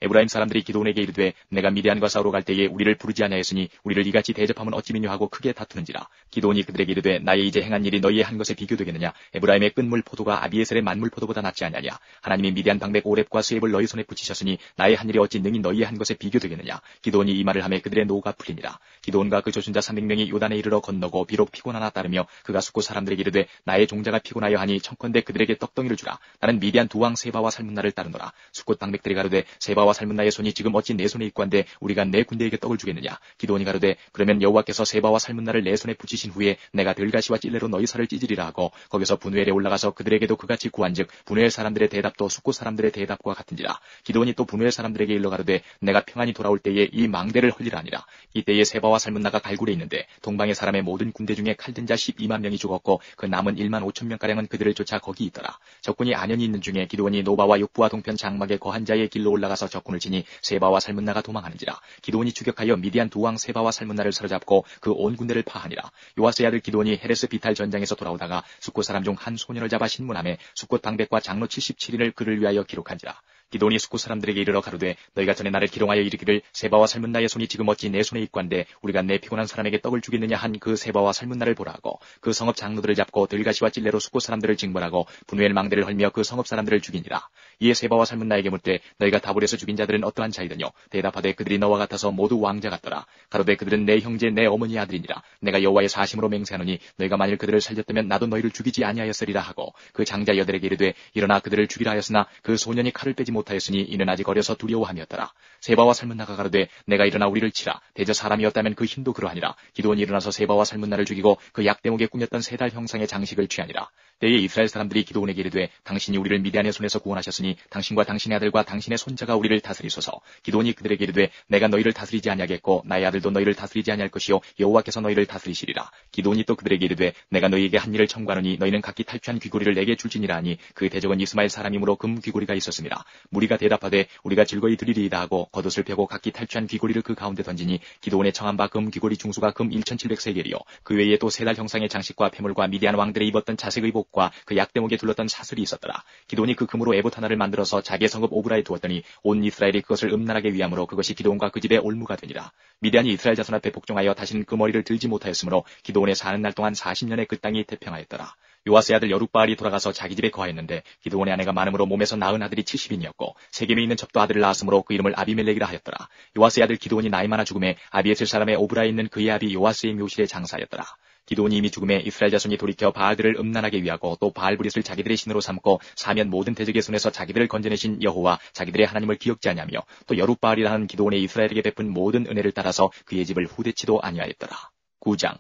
에브라임 사람들이 기드온에게 이르되 내가 미디안과 싸우러 갈 때에 우리를 부르지 아니하였으니 우리를 이같이 대접하면 어찌미뇨 하고 크게 다투는지라. 기드온이 그들에게 이르되 나의 이제 행한 일이 너희의 한 것에 비교되겠느냐. 에브라임의 끈물 포도가 아비에셀의 만물 포도보다 낫지 아니하냐. 하나님이 미디안 방백 오렙과 스웹을 너희 손에 붙이셨으니 나의 한 일이 어찌 능히 너희의 한 것에 비교되겠느냐. 기드온이 이 말을 하매 그들의 노가 풀리니라. 기드온과 그 조순자 300명이 요단에 이르러 건너고 비록 피곤하나 따르며 그가 숫곳 사람들에게 이르되 나의 종자가 피곤하여 하니 청컨대 그들에게 떡덩이를 주라. 나는 미디안 두 왕 세바와 살문나를 따르노라. 숫곳 방백들이 가로되 세바와 살문나의 손이 지금 어찌 내 손에 있고 한데 우리가 내 군대에게 떡을 주겠느냐. 기드온이 가로되 그러면 여호와께서 세바와 살문나를 내 손에 붙이신 후에 내가 들가시와 찔레로 너희 살을 찢으리라 하고 거기서 분우엘에 올라가서 그들에게도 그같이 구한즉 분우엘 사람들의 대답도 숫곳 사람들의 대답과 같은지라. 기드온이 또 분우엘 사람들에게 일러 가로되 내가 평안히 돌아올 때에 이 망대를 헐리라 하니라. 이때에 세바와 살문나가 갈굴에 있는데 동방의 사람의 모든 군대 중에 칼든 자 12만 명이 죽었고 그 남은 1만 5천 명가량은 그들을 쫓아 거기 있더라. 적군이 안연히 있는 중에 기드온이 노바와 육부와 동편 장막의 거한 자의 길로 올라가서 적군을 치니 세바와 살문나가 도망하는지라. 기드온이 추격하여 미디안 두 왕 세바와 살문나를 사로잡고 그 온 군대를 파하니라. 요아스의 아들 기드온이 헤레스 비탈 전장에서 돌아오다가 숫곳 사람 중 한 소년을 잡아 신문하며 숫곳 방백과 장로 77인을 그를 위하여 기록한지라. 기드온이 숫곳 사람들에게 이르러 가로되 너희가 전에 나를 기롱하여 이르기를 세바와 살문나의 손이 지금 어찌 내 손에 있고 한데 우리가 내 피곤한 사람에게 떡을 주겠느냐 한 그 세바와 살문나를 보라 하고 그 성읍 장로들을 잡고 들가시와 찔레로 숫곳 사람들을 징벌하고 분우엘 망대를 헐며 그 성읍 사람들을 죽이니라. 이에 세바와 살문나에게 묻되 너희가 다불에서 죽인 자들은 어떠한 자이더뇨. 대답하되 그들이 너와 같아서 모두 왕자 같더라. 가로되 그들은 내 형제 내 어머니 아들이니라. 내가 여호와의 사심으로 맹세하노니 너희가 만일 그들을 살렸다면 나도 너희를 죽이지 아니하였으리라 하고 그 장자 여들에게 이르되 일어나 그들을 죽이라 하였으나 그 소년이 칼을 빼지 못하였으니 이는 아직 어려서 두려워함이었더라. 세바와 살문나가 가로되 내가 일어나 우리를 치라. 대저 사람이었다면 그 힘도 그러하니라. 기드온이 일어나서 세바와 살문나를 죽이고 그 약대목에 꾸몄던 세 달 형상의 장식을 취하니라. 때에 이스라엘 사람들이 기드온에게 이르되 당신이 우리를 미디안의 손에서 구원하셨으니 당신과 당신의 아들과 당신의 손자가 우리를 다스리소서. 기드온이 그들에게 이르되 내가 너희를 다스리지 아니하겠고 나의 아들도 너희를 다스리지 아니할 것이요 여호와께서 너희를 다스리시리라. 기드온이 또 그들에게 이르되 내가 너희에게 한 일을 청구하노니 너희는 각기 탈취한 귀고리를 내게 줄지니라 하니 그 대적은 이스마엘 사람이므로 금 귀고리가 있었습니다. 무리가 대답하되 우리가 즐거이 드리리이다 하고 겉옷을 펴고 각기 탈취한 귀고리를 그 가운데 던지니 기드온의 청한 바 금 귀고리 중수가 금 1700세겔이요 그 외에 또 세 달 형상의 장식과 패물과 미디안 왕들의 입었던 자색 의복과 그 약대목에 둘렀던 사슬이 있었더라. 기드온이 그 금으로 에봇 하나를 만들어서 자기의 성읍 오브라에 두었더니 온 이스라엘이 그것을 음란하게 위함으로 그것이 기드온과 그 집의 올무가 되니라. 미디안이 이스라엘 자손 앞에 복종하여 다시는 그 머리를 들지 못하였으므로 기드온의 사는 날 동안 40년의 그 땅이 태평하였더라. 요아스의 아들 여룻바알이 돌아가서 자기 집에 거하였는데 기드온의 아내가 많음으로 몸에서 낳은 아들이 70인이었고 세겜에 있는 첩도 아들을 낳았으므로 그 이름을 아비멜렉이라 하였더라. 요아스의 아들 기드온이 나이 많아 죽음에 아비에셀 사람의 오브라에 있는 그의 아비 요아스의 묘실에 장사하였더라. 기드온이 이미 죽음에 이스라엘 자손이 돌이켜 바알들을 음란하게 위하고 또 바알브릿을 자기들의 신으로 삼고 사면 모든 대적의 손에서 자기들을 건져내신 여호와 자기들의 하나님을 기억지 아니하며 또 여룻바알이라는 기드온의 이스라엘에게 베푼 모든 은혜를 따라서 그의 집을 후대치도 아니하였더라. 9장.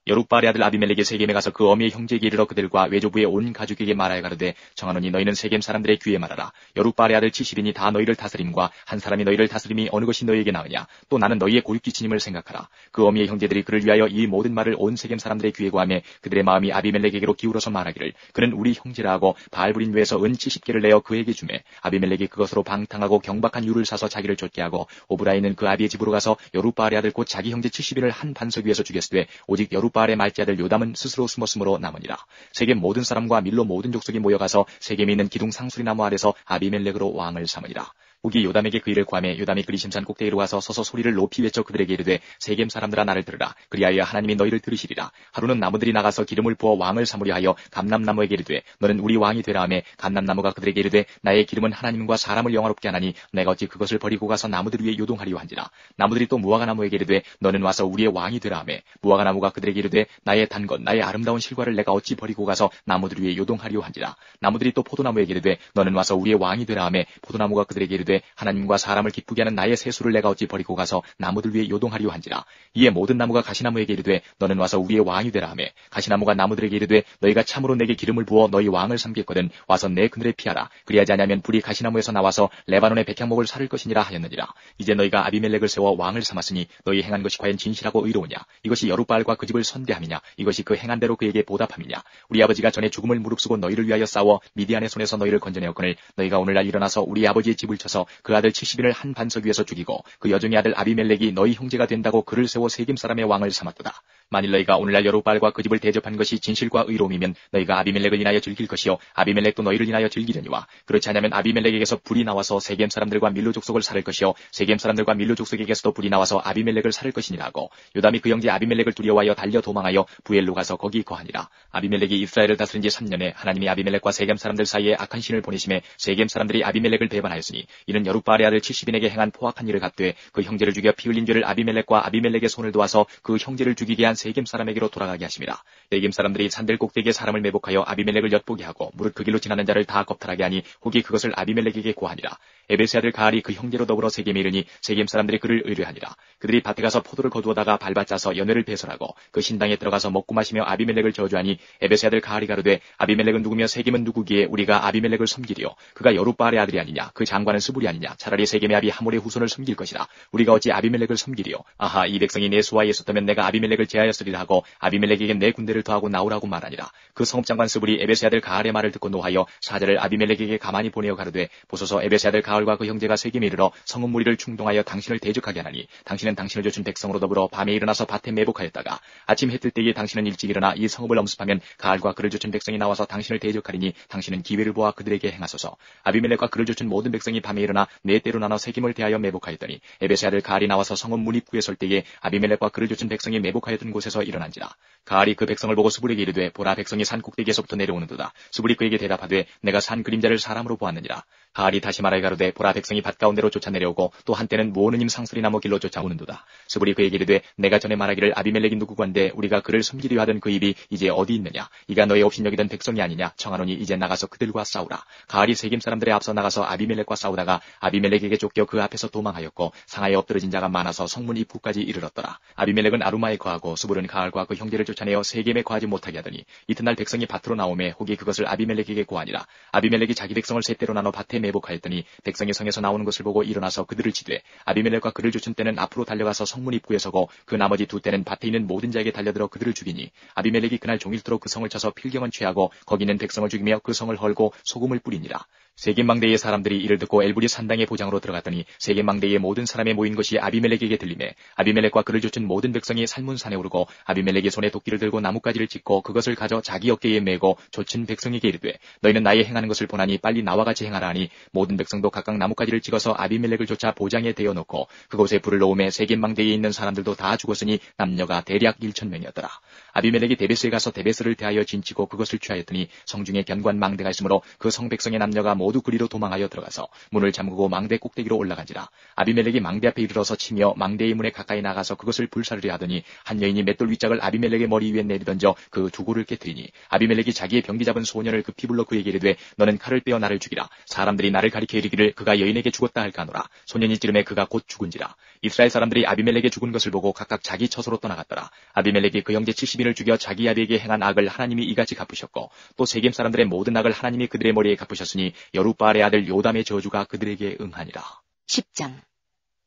여룻바알의 아들 아비멜렉이 세겜에 가서 그 어미의 형제에게 이르러 그들과 외조부의 온 가족에게 말하여 가로되 정하노니 너희는 세겜 사람들의 귀에 말하라. 여룻바알의 아들 70인이 다 너희를 다스림과 한 사람이 너희를 다스림이 어느 것이 너희에게 나으냐. 또 나는 너희의 고육지친임을 생각하라. 그 어미의 형제들이 그를 위하여 이 모든 말을 온 세겜 사람들의 귀에 고하며 그들의 마음이 아비멜렉에게로 기울어서 말하기를 그는 우리 형제라 하고 바알브린 외에서 은 70개를 내어 그에게 주매 아비멜렉이 그것으로 방탕하고 경박한 유를 사서 자기를 쫓게 하고 오브라에 있는 그 아비의 집으로 가서 여룻바알의 아들 곧 자기 형제 70인을 한 반석 위에서 죽였으되 오직 여룻바알의 말째 아들 요담은 스스로 숨었으므로 남으니라. 세겜 모든 사람과 밀로 모든 족속이 모여가서 세겜에 있는 기둥 상수리 나무 아래서 아비멜렉으로 왕을 삼으니라. 후기 요담에게 그 일을 구하며 요담이 그리심산 꼭대기로 가서 서서 소리를 높이 외쳐 그들에게 이르되 세겜 사람들아 나를 들으라. 그리하여 하나님이 너희를 들으시리라. 하루는 나무들이 나가서 기름을 부어 왕을 삼으려 하여 감람나무에게 이르되 너는 우리 왕이 되라 하며 감람나무가 그들에게 이르되 나의 기름은 하나님과 사람을 영화롭게 하나니 내가 어찌 그것을 버리고 가서 나무들 위에 요동하리요 한지라. 나무들이 또 무화과나무에게 이르되 너는 와서 우리의 왕이 되라 하며 무화과나무가 그들에게 이르되 나의 단 것 나의 아름다운 실과를 내가 어찌 버리고 가서 나무들 위에 요동하리요 한지라. 나무들이 또 포도나무에게 이르되 너는 와서 우리의 왕이 되라 하며 포도나무가 그들에게 이르되 이르되 하나님과 사람을 기쁘게 하는 나의 세수를 내가 어찌 버리고 가서 나무들 위에 요동하리요 한지라. 이에 모든 나무가 가시나무에게 이르되 너는 와서 우리의 왕이 되라 하매 가시나무가 나무들에게 이르되 너희가 참으로 내게 기름을 부어 너희 왕을 삼겠거든 와서 내 그늘에 피하라. 그리하지 아니하면 불이 가시나무에서 나와서 레바논의 백향목을 사를 것이니라 하였느니라. 이제 너희가 아비멜렉을 세워 왕을 삼았으니 너희 행한 것이 과연 진실하고 의로우냐? 이것이 여룻바알과 그 집을 선대함이냐? 이것이 그 행한 대로 그에게 보답함이냐? 우리 아버지가 전에 죽음을 무릅쓰고 너희를 위하여 싸워 미디안의 손에서 너희를 건져내었거늘 너희가 오늘날 일어나서 우리 아버지의 집을 쳐서 그 아들 70인을 한 반석 위에서 죽이고 그 여종의 아들 아비멜렉이 너희 형제가 된다고 그를 세워 세겜 사람의 왕을 삼았도다. 만일 너희가 오늘날 여룻바알과 그 집을 대접한 것이 진실과 의로움이면 너희가 아비멜렉을 인하여 즐길 것이요 아비멜렉도 너희를 인하여 즐기려니와 그렇지 않으면 아비멜렉에게서 불이 나와서 세겜 사람들과 밀로 족속을 살을 것이요 세겜 사람들과 밀로 족속에게서도 불이 나와서 아비멜렉을 살을 것이니라 하고 요담이 그 형제 아비멜렉을 두려워하여 달려 도망하여 부엘로 가서 거기 거하니라. 아비멜렉이 이스라엘을 다스린 지 3년에 하나님이 아비멜렉과 세겜 사람들 사이에 악한 신을 보내심에 세겜 사람들이 아비멜렉을 배반하였으니 이는 여룻바알의 아들 70인에게 행한 포악한 일을 갚되 그 형제를 죽여 피 흘린 죄를 아비멜렉과 아비멜렉의 손을 도와서 그 형제를 죽이게 한 세겜 사람에게로 돌아가게 하심이라. 세겜 사람들이 산들 꼭대기에 사람을 매복하여 아비멜렉을 엿보게 하고 무릇 그 길로 지나는 자를 다 겁탈하게 하니 후기 그것을 아비멜렉에게 고하니라. 에베스의 아들 가알이 그 형제로 더불어 세겜에 이르니 세겜 사람들이 그를 의뢰하니라. 그들이 밭에 가서 포도를 거두어다가 밟아짜서 연회를 배설하고 그 신당에 들어가서 먹고 마시며 아비멜렉을 저주하니 에베스의 아들 가알이 가로되 아비멜렉은 누구며 세겜은 누구기에 우리가 아비멜렉을 섬기리요? 그가 여룻바알의 아들이 아니냐? 그 장관은 스불이 아니냐? 차라리 세겜의 아비 하몰의 후손을 섬길 것이라. 우리가 어찌 아비멜렉을 섬기리요? 아하, 이 백성이 내 수하에 있었다면 내가 아비멜렉을 제하였으리라 하고 아비멜렉에게 내 군대를 더하고 나오라고 말하니라. 그 성읍장관 스불이 에베스의 아들 가알의 말을 듣고 노하여 사자를 아비멜렉에게 가만히 보내어 가로되 보소서 에베스의 아들 가알과 그 형제가 세겜에 이르러 성읍 무리를 충동하여 당신을 대적하게 하나니 당신은 당신을 쫓은 백성으로 더불어 밤에 일어나서 밭에 매복하였다가 아침 해 뜰 때에 당신은 일찍 일어나 이 성읍을 엄습하면 가알과 그를 쫓은 백성이 나와서 당신을 대적하리니 당신은 기회를 보아 그들에게 행하소서. 아비멜렉과 그를 쫓은 모든 백성이 밤에 일어나 네 때로 나눠 세겜을 대하여 매복하였더니 에베스의 아들 가알이 나와서 성읍 문 입구에 설 때에 아비멜렉과 그를 쫓은 백성이 매복하였던 곳에서 일어난지라. 가알이 그 백성을 보고 스불에게 이르되 보라 백성이 산 꼭대기에서부터 내려오는도다. 스불이 그에게 대답하되 내가 산 그림자를 사람으로 보았느니라. 가알이 다시 말하여 가로되 보라 백성이 밭 가운데로 쫓아 내려오고 또 한때는 모느님 상수리 나무 길로 쫓아오는도다. 스불이 그에게 이르되 내가 전에 말하기를 아비멜렉이 누구건데 우리가 그를 섬기려 하던 그 입이 이제 어디 있느냐? 이가 너의 업신여기던 백성이 아니냐? 청하노니 이제 나가서 그들과 싸우라. 가알이 세겜 사람들의 앞서 나가서 아비멜렉과 싸우다가 아비멜렉에게 쫓겨 그 앞에서 도망하였고 상하에 엎드러진 자가 많아서 성문 입구까지 이르렀더라. 아비멜렉은 아루마에 거하고 스불은 가알과 그 형제를 쫓아내어 세겜에 거하지 못하게 하더니 이튿날 백성이 밭으로 나오매 혹이 그것을 아비멜렉에게 고하니라. 아비멜렉이 자기 백성을 세 때로 나눠 밭에 매복하였더니 백성이 성에서 나오는 것을 보고 일어나서 그들을 치되 아비멜렉과 그를 쫓은 때는 앞으로 달려가서 성문 입구에 서고 그 나머지 두 때는 밭에 있는 모든 자에게 달려들어 그들을 죽이니 아비멜렉이 그날 종일토록 그 성을 쳐서 필경은 취하고 거기 있는 백성을 죽이며 그 성을 헐고 소금을 뿌리니라. 세겜 망대의 사람들이 이를 듣고 엘불이 산당의 보장으로 들어갔더니 세겜 망대의 모든 사람이 모인 것이 아비멜렉에게 들리매 아비멜렉과 그를 쫓은 모든 백성이 살문산에 오르고 아비멜렉의 손에 도끼를 들고 나뭇가지를 찢고 그것을 가져 자기 어깨에 메고 쫓은 백성에게 이르되 너희는 나의 행하는 것을 보나니 빨리 나와 같이 행하라 하니 모든 백성도 각각 나뭇가지를 찍어서 아비멜렉을 쫓아 보장에 대어놓고 그곳에 불을 놓음에 세겜 망대에 있는 사람들도 다 죽었으니 남녀가 대략 1,000명이었더라. 아비멜렉이 데베스에 가서 데베스를 대하여 진치고 그것을 취하였더니 성중에 견고한 망대가 있으므로 그 성 백성의 남녀가 모두 그리로 도망하여 들어가서 문을 잠그고 망대 꼭대기로 올라간지라. 아비멜렉이 망대 앞에 이르러서 치며 망대의 문에 가까이 나가서 그것을 불사르려 하더니 한 여인이 맷돌 윗짝을 아비멜렉의 머리 위에 내리던져 그 두고를 깨뜨리니 아비멜렉이 자기의 병기 잡은 소년을 급히 불러 그에게 이르되 너는 칼을 빼어 나를 죽이라. 사람들이 나를 가리켜 이르기를 그가 여인에게 죽었다 할까노라. 소년이 찌름에 그가 곧 죽은지라. 이스라엘 사람들이 아비멜렉의 죽은 것을 보고 각각 자기 처소로 떠나갔더라. 아비멜렉이 그 형제 70인을 죽여 자기 아비에게 행한 악을 하나님이 이같이 갚으셨고 또 세겜 사람들의 모든 악을 하나님이 그들의 머리에 갚으셨으니 여룻바알의 아들 요담의 저주가 그들에게 응하니라. 10장.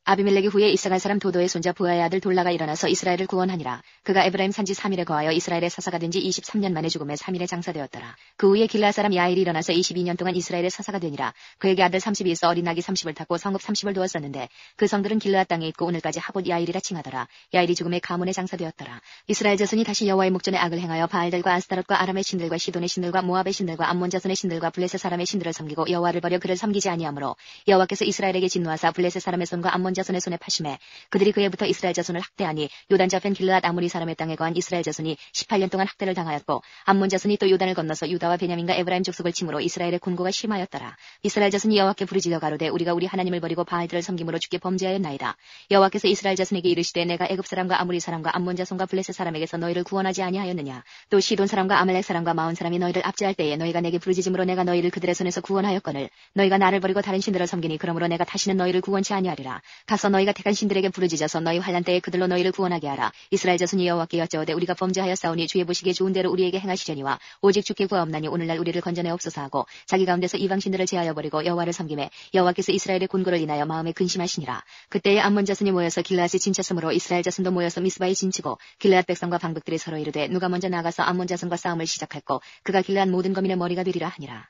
아비멜렉이 후에 이사갈 사람 도도의 손자 부하의 아들 돌라가 일어나서 이스라엘을 구원하니라. 그가 에브라임 산지 3일에 거하여 이스라엘의 사사가 된 지 23년 만에 죽음에 3일에 장사되었더라. 그 후에 길라 사람 야일이 일어나서 22년 동안 이스라엘의 사사가 되니라. 그에게 아들 30이 있어 어린 낙이 30을 탔고 성읍 30을 두었었는데 그 성들은 길르앗 땅에 있고 오늘까지 하봇 야일이라 칭하더라. 야일이 죽음에 가문에 장사되었더라. 이스라엘 자손이 다시 여호와의 목전에 악을 행하여 바알들과 아스타롯과 아람의 신들과 시돈의 신들과 모압의 신들과 암몬 자손의 신들과 블레셋 사람의 신들을 섬기고 여호와를 버려 그를 섬기지 아니하므로 여호와께서 이스라엘에게 진노하사 블레셋 사람의 손과 암몬 자손의 손에 파심해 그들이 그에부터 이스라엘 자손을 학대하니 요단 저편 길르앗 아모리 사람의 땅에 거한 이스라엘 자손이 18년 동안 학대를 당하였고 암몬 자손이 또 요단을 건너서 유다와 베냐민과 에브라임 족속을 침으로 이스라엘의 군고가 심하였더라. 이스라엘 자손이 여호와께 부르짖어 가로되 우리가 우리 하나님을 버리고 바알들을 섬김으로 주께 범죄하였나이다. 여호와께서 이스라엘 자손에게 이르시되 내가 애굽 사람과 아모리 사람과 암몬 자손과 블레셋 사람에게서 너희를 구원하지 아니하였느냐. 또 시돈 사람과 아말렉 사람과 마온 사람이 너희를 압제할 때에 너희가 내게 부르짖음으로 내가 너희를 그들의 손에서 구원하였거늘 너희가 나를 버리고 다른 신들을 섬기니 그러므로 내가 다시는 너희를 구원치 아니하리라. 가서 너희가 택한 신들에게 부르짖어서 너희 환난 때에 그들로 너희를 구원하게 하라. 이스라엘 자손이 여호와께 여짜오되 우리가 범죄하였사오니 주의 보시기에 좋은 대로 우리에게 행하시려니와 오직 주께 구하옵나니 오늘날 우리를 건져내옵소서 하고 자기 가운데서 이방 신들을 제하여 버리고 여호와를 섬김에 여호와께서 이스라엘의 군고를 인하여 마음에 근심하시니라. 그때에 암몬 자손이 모여서 길르앗이 진쳤으므로 이스라엘 자손도 모여서 미스바에 진치고 길르앗 백성과 방백들이 서로 이르되 누가 먼저 나가서 암몬 자손과 싸움을 시작할꼬 그가 길르앗 모든 거민의 머리가 되리라 하니라.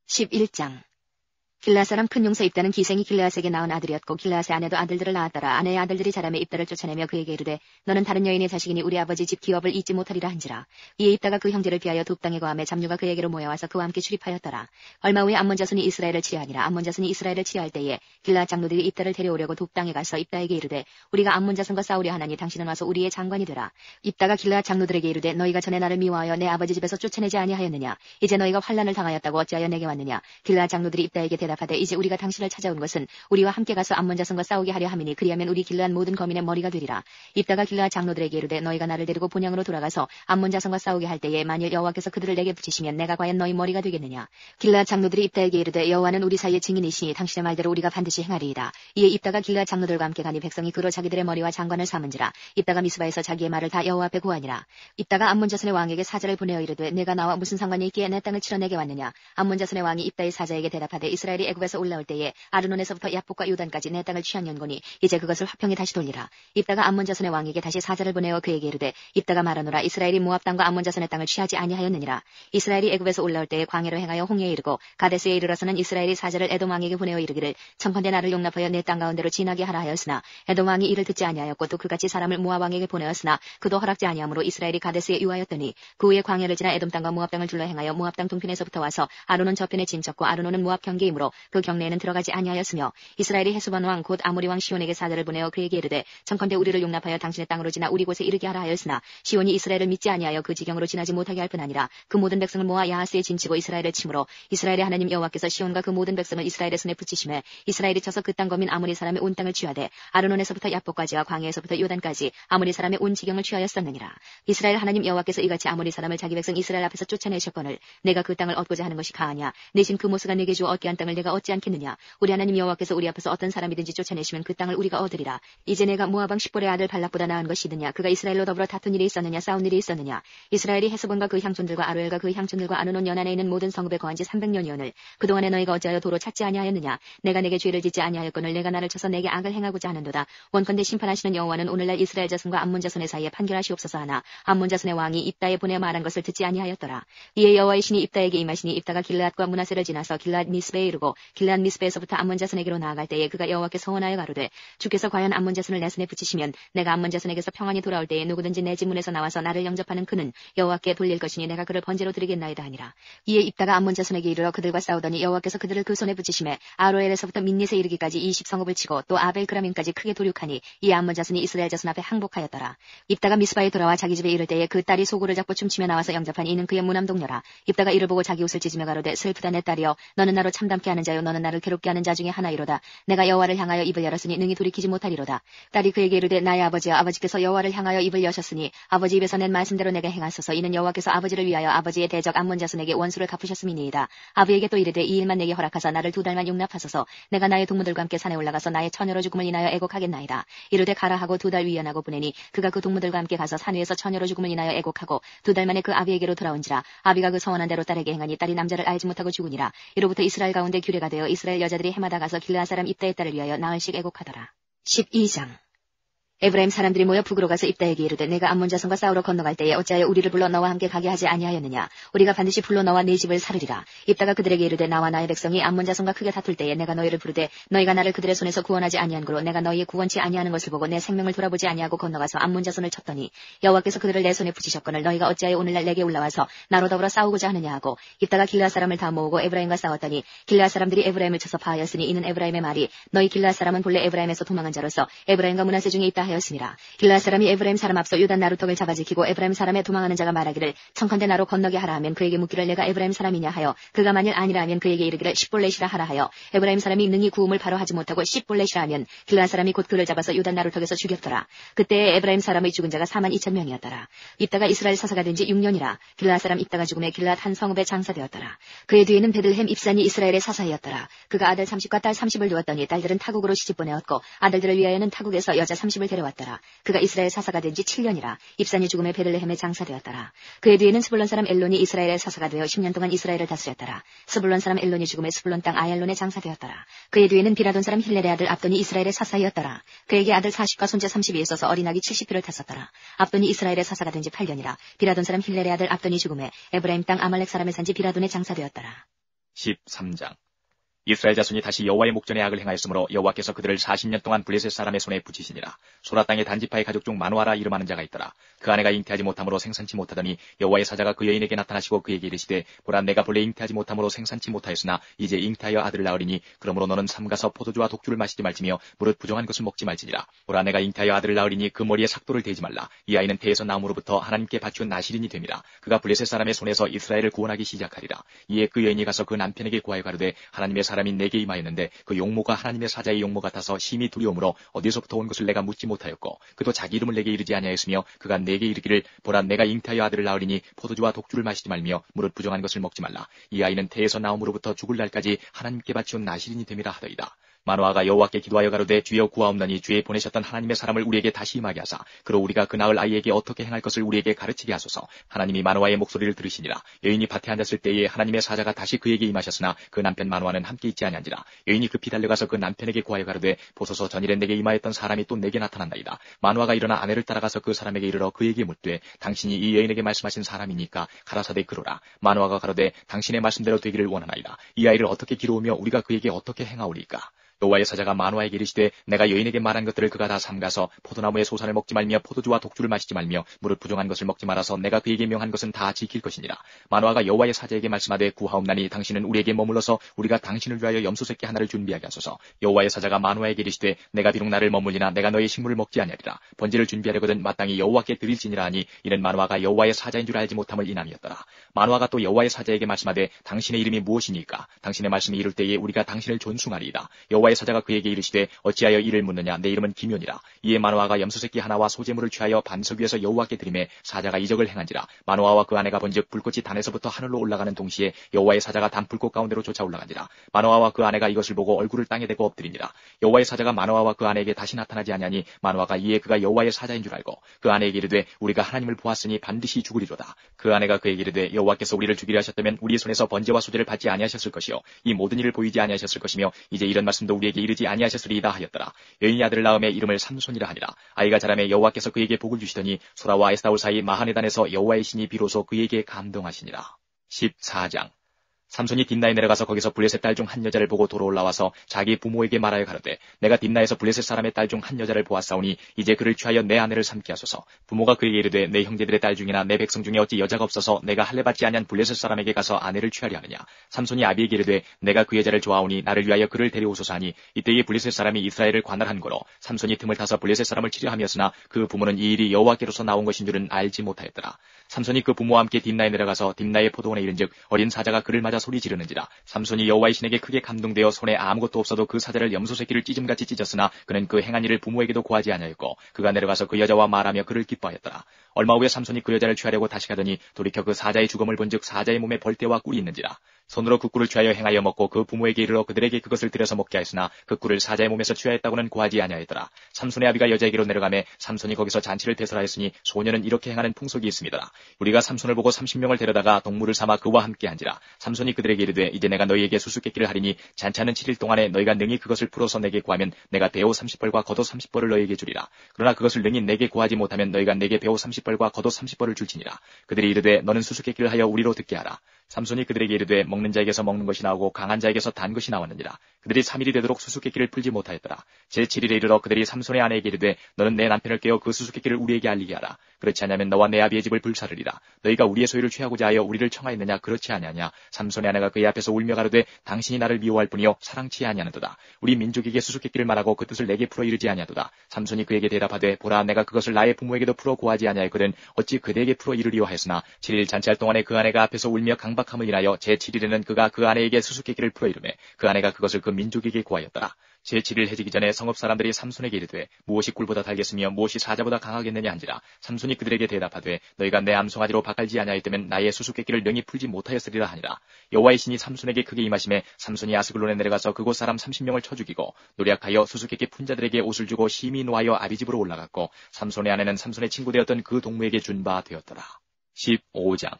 11장 길르앗 사람 큰 용사 입다는 기생이 길르앗에게 낳은 아들이었고 길르앗의 아내도 아들들을 낳았더라. 아내의 아들들이 자라매 입다를 쫓아내며 그에게 이르되 너는 다른 여인의 자식이니 우리 아버지 집 기업을 잊지 못하리라 한지라. 이에 입다가 그 형제를 피하여 돛 땅에 거하매 잡류가 그에게로 모여와서 그와 함께 출입하였더라. 얼마 후에 암몬 자손이 이스라엘을 치하니라. 암몬 자손이 이스라엘을 치할 때에 길르앗 장로들이 입다를 데려오려고 돛 땅에 가서 입다에게 이르되 우리가 암몬 자손과 싸우려 하나니 당신은 와서 우리의 장관이 되라. 입다가 길르앗 장로들에게 이르되 너희가 전에 나를 미워하여 내 아버지 집에서 쫓아내지 아니하였느냐. 이제 너희가 환난을 당하였다고 어찌하여 내게 왔느냐. 길르앗 장로들이 입다에게 대답하되 이제 우리가 당신을 찾아온 것은 우리와 함께 가서 암몬 자손과 싸우게 하려 함이니 그리하면 우리 길르앗 모든 거민의 머리가 되리라. 입다가 길르앗 장로들에게 이르되 너희가 나를 데리고 본향으로 돌아가서 암몬 자손과 싸우게 할 때에 만일 여호와께서 그들을 내게 붙이시면 내가 과연 너희 머리가 되겠느냐. 길르앗 장로들이 입다에게 이르되 여호와는 우리 사이의 증인이시니 당신의 말대로 우리가 반드시 행하리이다. 이에 입다가 길르앗 장로들과 함께 가니 백성이 그로 자기들의 머리와 장관을 삼은지라. 입다가 미스바에서 자기의 말을 다 여호와 앞에 고하니라. 입다가 암몬 자손의 왕에게 사자를 보내어 이르되 내가 나와 무슨 상관이 있기에 내 땅을 치러 내게 왔느냐. 암몬 자손의 왕이 입다의 사자에게 대답하되 이스라엘이 애굽에서 올라올 때에 아르논에서부터 야복과 요단까지 내 땅을 취한 연고니 이제 그것을 화평에 다시 돌리라. 입다가 암몬 자손의 왕에게 다시 사자를 보내어 그에게 이르되 입다가 말하노라. 이스라엘이 모압 땅과 암몬 자손의 땅을 취하지 아니하였느니라. 이스라엘이 애굽에서 올라올 때에 광야로 행하여 홍해에 이르고 가데스에 이르러서는 이스라엘이 사자를 에돔 왕에게 보내어 이르기를 청컨대 나를 용납하여 내 땅 가운데로 지나게 하라 하였으나 에돔 왕이 이를 듣지 아니하였고 또 그같이 사람을 모압 왕에게 보내었으나 그도 허락지 아니하므로 이스라엘이 가데스에 유하였더니 그 후에 광야를 지나 에돔 땅과 모압 땅을 둘러 행하여 모압 땅 동편에서부터 와서 아르논 저편에 진쳤고 아르논은 모압 경계이므로 그 경내에는 들어가지 아니하였으며 이스라엘이 헤스본 왕 곧 아모리 왕 시온에게 사자를 보내어 그에게 이르되 청컨대 우리를 용납하여 당신의 땅으로 지나 우리 곳에 이르게 하라 하였으나 시온이 이스라엘을 믿지 아니하여 그 지경으로 지나지 못하게 할 뿐 아니라 그 모든 백성을 모아 야하스에 진치고 이스라엘을 침으로 이스라엘의 하나님 여호와께서 시온과 그 모든 백성을 이스라엘의 손에 붙이심에 이스라엘이 쳐서 그 땅 거민 아모리 사람의 온 땅을 취하되 아르논에서부터 야복까지와 광야에서부터 요단까지 아모리 사람의 온 지경을 취하였었느니라. 이스라엘 하나님 여호와께서 이같이 아모리 사람을 자기 백성 이스라엘 앞에서 쫓아내셨거늘 내가 그 땅을 얻고자 하는 것이 가하냐. 내신 그 모스가 내게 주어 얻게 한 땅을 내가 얻지 않겠느냐. 우리 하나님 여호와께서 우리 앞에서 어떤 사람이든지 쫓아내시면 그 땅을 우리가 얻으리라. 이제 내가 모압 왕 십볼의 아들 발락보다 나은 것이느냐. 그가 이스라엘로 더불어 다툰 일이 있었느냐. 싸운 일이 있었느냐. 이스라엘이 헤스본과 그 향촌들과 아로엘과 그 향촌들과 아르논 연안에 있는 모든 성읍에 거한 지 300년이오늘 그동안에 너희가 어찌하여 도로 찾지 아니하였느냐. 내가 내게 죄를 짓지 아니하였거늘 내가 나를 쳐서 내게 악을 행하고자 하는도다. 원컨대 심판하시는 여호와는 오늘날 이스라엘 자손과 암몬 자손의 사이에 판결하시옵소서 하나 암몬 자손의 왕이 입다에 보내 말한 것을 듣지 아니하였더라. 이에 여호와의 신이 입다에게 임하시니 입다가 길르앗과 므낫세를 지나서 길르앗 미스베에 이르고 길르앗 미스베에서부터 암몬 자손에게로 나아갈 때에 그가 여호와께 서원하여 가로되 주께서 과연 암몬 자손을 내 손에 붙이시면 내가 암몬 자손에게서 평안히 돌아올 때에 누구든지 내 집 문에서 나와서 나를 영접하는 그는 여호와께 돌릴 것이니 내가 그를 번제로 드리겠나이다 하니라. 이에 입다가 암몬 자손에게 이르러 그들과 싸우더니 여호와께서 그들을 그 손에 붙이심에 아로엘에서부터 민닛에 이르기까지 20성읍을 치고 또 아벨그라민까지 크게 도륙하니 이 암몬 자손이 이스라엘 자손 앞에 항복하였더라. 입다가 미스바에 돌아와 자기 집에 이를 때에 그 딸이 소고를 잡고 춤추며 나와서 영접한 이는 그의 무남 동료라. 입다가 이를 보고 자기 옷을 찢으며 가로되 슬프다 내 딸이여 너는 나로 참담케 하는 자요 너는 나를 괴롭게 하는 자 중에 하나이로다. 내가 여호와를 향하여 입을 열었으니 능히 돌이키지 못하리로다. 딸이 그에게 이르되 나의 아버지여 아버지께서 여호와를 향하여 입을 여셨으니 아버지 입에서 낸 말씀대로 내게 행하소서. 이는 여호와께서 아버지를 위하여 아버지의 대적 암몬 자손에게 원수를 갚으셨음이니이다. 아버에게 또 이르되 이 일만 내게 허락하사 나를 2달만 용납하소서. 내가 나의 동무들과 함께 산에 올라가서 나의 처녀로 죽음을 인하여 애곡하겠나이다. 이르되 가라 하고 2달 위안하고 보내니 그가 그 동무들과 함께 가서 산 위에서 처녀로 죽음을 인하여 애곡하고 2달 만에 그 아비에게로 돌아온지라. 아비가 그 서원한 대로 딸에게 행하니 딸이 남자를 알지 못하고 죽으니라. 이로부터 이스라엘 가운데 규례가 되어 이스라엘 여자들이 해마다 가서 길르앗 사람 입다의 딸을 위하여 나흘씩 애곡하더라. 12장 에브라임 사람들이 모여 북으로 가서 입다에게 이르되 내가 암몬 자손과 싸우러 건너갈 때에 어찌하여 우리를 불러 너와 함께 가게 하지 아니하였느냐. 우리가 반드시 불러 너와 네 집을 살으리라. 입다가 그들에게 이르되 나와 나의 백성이 암몬 자손과 크게 다툴 때에 내가 너희를 부르되 너희가 나를 그들의 손에서 구원하지 아니한 고로 내가 너희의 구원치 아니하는 것을 보고 내 생명을 돌아보지 아니하고 건너가서 암몬 자손을 쳤더니 여호와께서 그들을 내 손에 붙이셨거늘 너희가 어찌하여 오늘날 내게 올라와서 나로 더불어 싸우고자 하느냐 하고 입다가 길르앗 사람을 다 모으고 에브라임과 싸웠더니 길르앗 사람들이 에브라임을 쳐서 파하였으니 이는 에브라임의 말이 너희 길르앗 사람은 본래 에브라임에서 도망한 자로서 에브라임과 므낫세 중에 있다 하였습니다. 길르앗 사람이 에브라임 사람 앞서 요단 나루턱을 잡아지키고 에브라임 사람의 도망하는 자가 말하기를 청컨대 나로 건너게 하라 하면 그에게 묻기를 내가 에브라임 사람이냐 하여 그가 만일 아니라 하면 그에게 이르기를 십볼렛이라 하라 하여 에브라임 사람이 능히 구음을 바로 하지 못하고 십볼렛이라 하면 길르앗 사람이 곧 그를 잡아서 요단 나루턱에서 죽였더라. 그때에 에브라임 사람의 죽은 자가 42,000명이었더라. 입다가 이스라엘 사사가 된 지 6년이라 길르앗 사람 입다가 죽음에 길르앗 한 성읍에 장사되었더라. 그의 뒤에는 베들레헴 입산이 이스라엘의 사사이었더라. 그가 아들 30과 딸 30을 두었더니 딸들은 타국으로 시집보내었고 아들들을 위하여는 타국에서 여자 30을 데려왔더라. 그가 이스라엘 사사가 된 지 7년이라 입산이 죽음에 베들레헴에 장사되었더라. 그의 뒤에는 스불론 사람 엘론이 이스라엘의 사사가 되어 10년 동안 이스라엘을 다스렸더라. 스불론 사람 엘론이 죽음에 스불론 땅 아얄론에 장사되었더라. 그의 뒤에는 비라돈 사람 힐렐의 아들 압돈이 이스라엘의 사사이었더라. 그에게 아들 40과 손자 30이 있어서 어린 아기 70을 탔었더라. 압돈이 이스라엘의 사사가 된 지 8년이라 비라돈 사람 힐렐의 아들 압돈이 죽음에 에브라임 땅 아말렉 사람의 산지 비라돈에 장사되었더라. 13장. 이스라엘 자손이 다시 여호와의 목전에 악을 행하였으므로 여호와께서 그들을 40년 동안 블레셋 사람의 손에 붙이시니라. 소라 땅의 단지파의 가족 중 마누아라 이름하는 자가 있더라. 그 아내가 잉태하지 못함으로 생산치 못하더니 여호와의 사자가 그 여인에게 나타나시고 그에게 이르시되 보라 내가 본래 잉태하지 못함으로 생산치 못하였으나 이제 잉태하여 아들을 낳으리니 그러므로 너는 삼가서 포도주와 독주를 마시지 말지며 무릇 부정한 것을 먹지 말지니라. 보라 내가 잉태하여 아들을 낳으리니 그 머리에 삭도를 대지 말라. 이 아이는 태에서 나옴으로부터 하나님께 바치운 나실인이 됨이라. 그가 블레셋 사람의 손에서 이스라엘을 구원하기 시작하리라. 이에 그 여인이 가서 그 남편에게 구하여 가로되 하나님의 사람이 내게 임하였는데 그 용모가 하나님의 사자의 용모 같아서 심히 두려움으로 어디서부터 온 것을 내가 묻지 못하였고 그도 자기 이름을 내게 이르지 아니하였으며 그가 내게 이르기를 보라 내가 잉태하여 아들을 낳으리니 포도주와 독주를 마시지 말며 무릇 부정한 것을 먹지 말라. 이 아이는 태에서 나옴으로부터 죽을 날까지 하나님께 바치운 나실인이 됨이라 하더이다. 마누아가 여호와께 기도하여 가로되 주여 구하옵나니 주의 보내셨던 하나님의 사람을 우리에게 다시 임하게 하사 그로 우리가 그 낳을 아이에게 어떻게 행할 것을 우리에게 가르치게 하소서. 하나님이 마누아의 목소리를 들으시니라. 여인이 밭에 앉았을 때에 하나님의 사자가 다시 그에게 임하셨으나 그 남편 마누아는 함께 있지 아니한지라. 여인이 급히 달려가서 그 남편에게 구하여 가로되 보소서 전일에 내게 임하였던 사람이 또 내게 나타난다이다. 마누아가 일어나 아내를 따라가서 그 사람에게 이르러 그에게 묻되 당신이 이 여인에게 말씀하신 사람이니까 가라사대 그러라. 마누아가 가로되 당신의 말씀대로 되기를 원하나이다. 이 아이를 어떻게 기르우며 우리가 그에게 어떻게 행하오리까. 여호와의 사자가 마누아에게 이르시되 내가 여인에게 말한 것들을 그가 다 삼가서 포도나무의 소산을 먹지 말며 포도주와 독주를 마시지 말며 무릇 부정한 것을 먹지 말아서 내가 그에게 명한 것은 다 지킬 것이니라. 마누아가 여호와의 사자에게 말씀하되 구하옵나니 당신은 우리에게 머물러서 우리가 당신을 위하여 염소 새끼 하나를 준비하게 하소서. 여호와의 사자가 마누아에게 이르시되 내가 비록 나를 머물리나 내가 너의 식물을 먹지 아니하리라. 번제를 준비하려거든 마땅히 여호와께 드릴지니라 하니 이는 마누아가 여호와의 사자인 줄 알지 못함을 인함이었더라. 마누아가 또 여호와의 사자에게 말씀하되 당신의 이름이 무엇이니까 당신의 말씀이 이를 때에 우리가 당신을 존숭하리이다. 여호와의 사자가 그에게 이르시되 어찌하여 이를 묻느냐 내 이름은 기묘니라. 이에 마누아가 염소새끼 하나와 소제물을 취하여 반석 위에서 여호와께 드리매 사자가 이적을 행한지라. 마누아와 그 아내가 본즉 불꽃이 단에서부터 하늘로 올라가는 동시에 여호와의 사자가 단 불꽃 가운데로 쫓아 올라간지라. 마누아와 그 아내가 이것을 보고 얼굴을 땅에 대고 엎드리니라. 여호와의 사자가 마누아와 그 아내에게 다시 나타나지 아니하니 마누아가 이에 그가 여호와의 사자인 줄 알고 그 아내에게 이르되 우리가 하나님을 보았으니 반드시 죽으리로다. 그 아내가 그에게 이르되 여호와께서 우리를 죽이려 하셨다면 우리의 손에서 번제와 소제를 받지 아니하셨을 것이요 이 모든 일을 보이지 아니하셨을 것이며 이제 이런 말씀도 우리에게 이르지 아니하셨으리이다 하였더라. 여인이 아들을 낳음에 이름을 삼손이라 하니라. 아이가 자라매 여호와께서 그에게 복을 주시더니 소라와 에스다올 사이 마하네단에서 여호와의 신이 비로소 그에게 감동하시니라. 14장. 삼손이 딥나에 내려가서 거기서 블레셋 딸 중 한 여자를 보고 도로 올라와서 자기 부모에게 말하여 가로되 내가 딥나에서 블레셋 사람의 딸 중 한 여자를 보았사오니 이제 그를 취하여 내 아내를 삼게 하소서. 부모가 그에게 이르되 내 형제들의 딸 중이나 내 백성 중에 어찌 여자가 없어서 내가 할례 받지 아니한 블레셋 사람에게 가서 아내를 취하려 하느냐. 삼손이 아비에게 이르되 내가 그 여자를 좋아하오니 나를 위하여 그를 데려오소서 하니 이때에 블레셋 사람이 이스라엘을 관할한 거로 삼손이 틈을 타서 블레셋 사람을 치려 함이었으나 그 부모는 이 일이 여호와께로서 나온 것인 줄은 알지 못하였더라. 삼손이 그 부모와 함께 딥나에 내려가서 딥나의 포도원에 이른즉 어린 사자가 그를 맞아 소리 지르는지라. 삼손이 여호와의 신에게 크게 감동되어 손에 아무것도 없어도 그 사자를 염소 새끼를 찢음같이 찢었으나 그는 그 행한 일을 부모에게도 고하지 아니하였고 그가 내려가서 그 여자와 말하며 그를 기뻐하였더라. 얼마 후에 삼손이 그 여자를 취하려고 다시 가더니 돌이켜 그 사자의 죽음을 본즉 사자의 몸에 벌떼와 꿀이 있는지라. 손으로 그 꿀을 취하여 행하여 먹고 그 부모에게 이르러 그들에게 그것을 들여서 먹게 하였으나 그 꿀을 사자의 몸에서 취하였다고는 고하지 아니하였더라. 삼손의 아비가 여자에게로 내려가매 삼손이 거기서 잔치를 배설하였으니 소녀는 이렇게 행하는 풍속이 있습니다. 우리가 삼손을 보고 30명을 데려다가 동물을 삼아 그와 함께 한지라. 삼손이 그들에게 이르되 이제 내가 너희에게 수수께끼를 하리니 잔치하는 7일 동안에 너희가 능히 그것을 풀어서 내게 구하면 내가 배옷 30벌과 겉옷 30벌을 너희에게 주리라. 그러나 그것을 능히 내게 구하지 못하면 너희가 내게 배옷 30벌과 겉옷 30벌을 줄지니라. 그들이 이르되 너는 수수께끼를 하여 우리로 듣게 하라. 삼손이 그들에게 이르되 먹는 자에게서 먹는 것이 나오고 강한 자에게서 단 것이 나왔느니라. 그들이 3일이 되도록 수수께끼를 풀지 못하였더라. 제7일에 이르러 그들이 삼손의 아내에게 이르되 너는 내 남편을 깨어 그 수수께끼를 우리에게 알리게 하라. 그렇지 않으면 너와 내 아비의 집을 불사르리라. 너희가 우리의 소유를 취하고자 하여 우리를 청하였느냐 그렇지 아니하냐. 삼손의 아내가 그의 앞에서 울며 가로되 당신이 나를 미워할 뿐이요 사랑치 아니하는도다. 우리 민족에게 수수께끼를 말하고 그 뜻을 내게 풀어 이르지 아니하도다. 삼손이 그에게 대답하되 보라 내가 그것을 나의 부모에게도 풀어 고하지 아니하였거든 어찌 그대에게 풀어 이르리오 하였으나 7일 잔치할 동안에 그 아내가 앞에서 울며 강박함을 인하여 제7일에는 그가 그 아내에게 수수께끼를 풀어 이르매 그 아내가 그것을 그 민족에게 고하였더라. 제7일 해지기 전에 성읍 사람들이 삼손에게 이르되 무엇이 꿀보다 달겠으며 무엇이 사자보다 강하겠느냐 한지라. 삼손이 그들에게 대답하되 너희가 내 암송아지로 바깔지 아니하였다면 나의 수수께끼를 능히 풀지 못하였으리라 하니라. 여호와의 신이 삼손에게 크게 임하심에 삼손이 아스글론에 내려가서 그곳 사람 30명을 쳐 죽이고 노략하여 수수께끼 푼 자들에게 옷을 주고 심히 노하여 아비 집으로 올라갔고 삼손의 아내는 삼손의 친구 되었던 그 동무에게 준 바 되었더라. 15장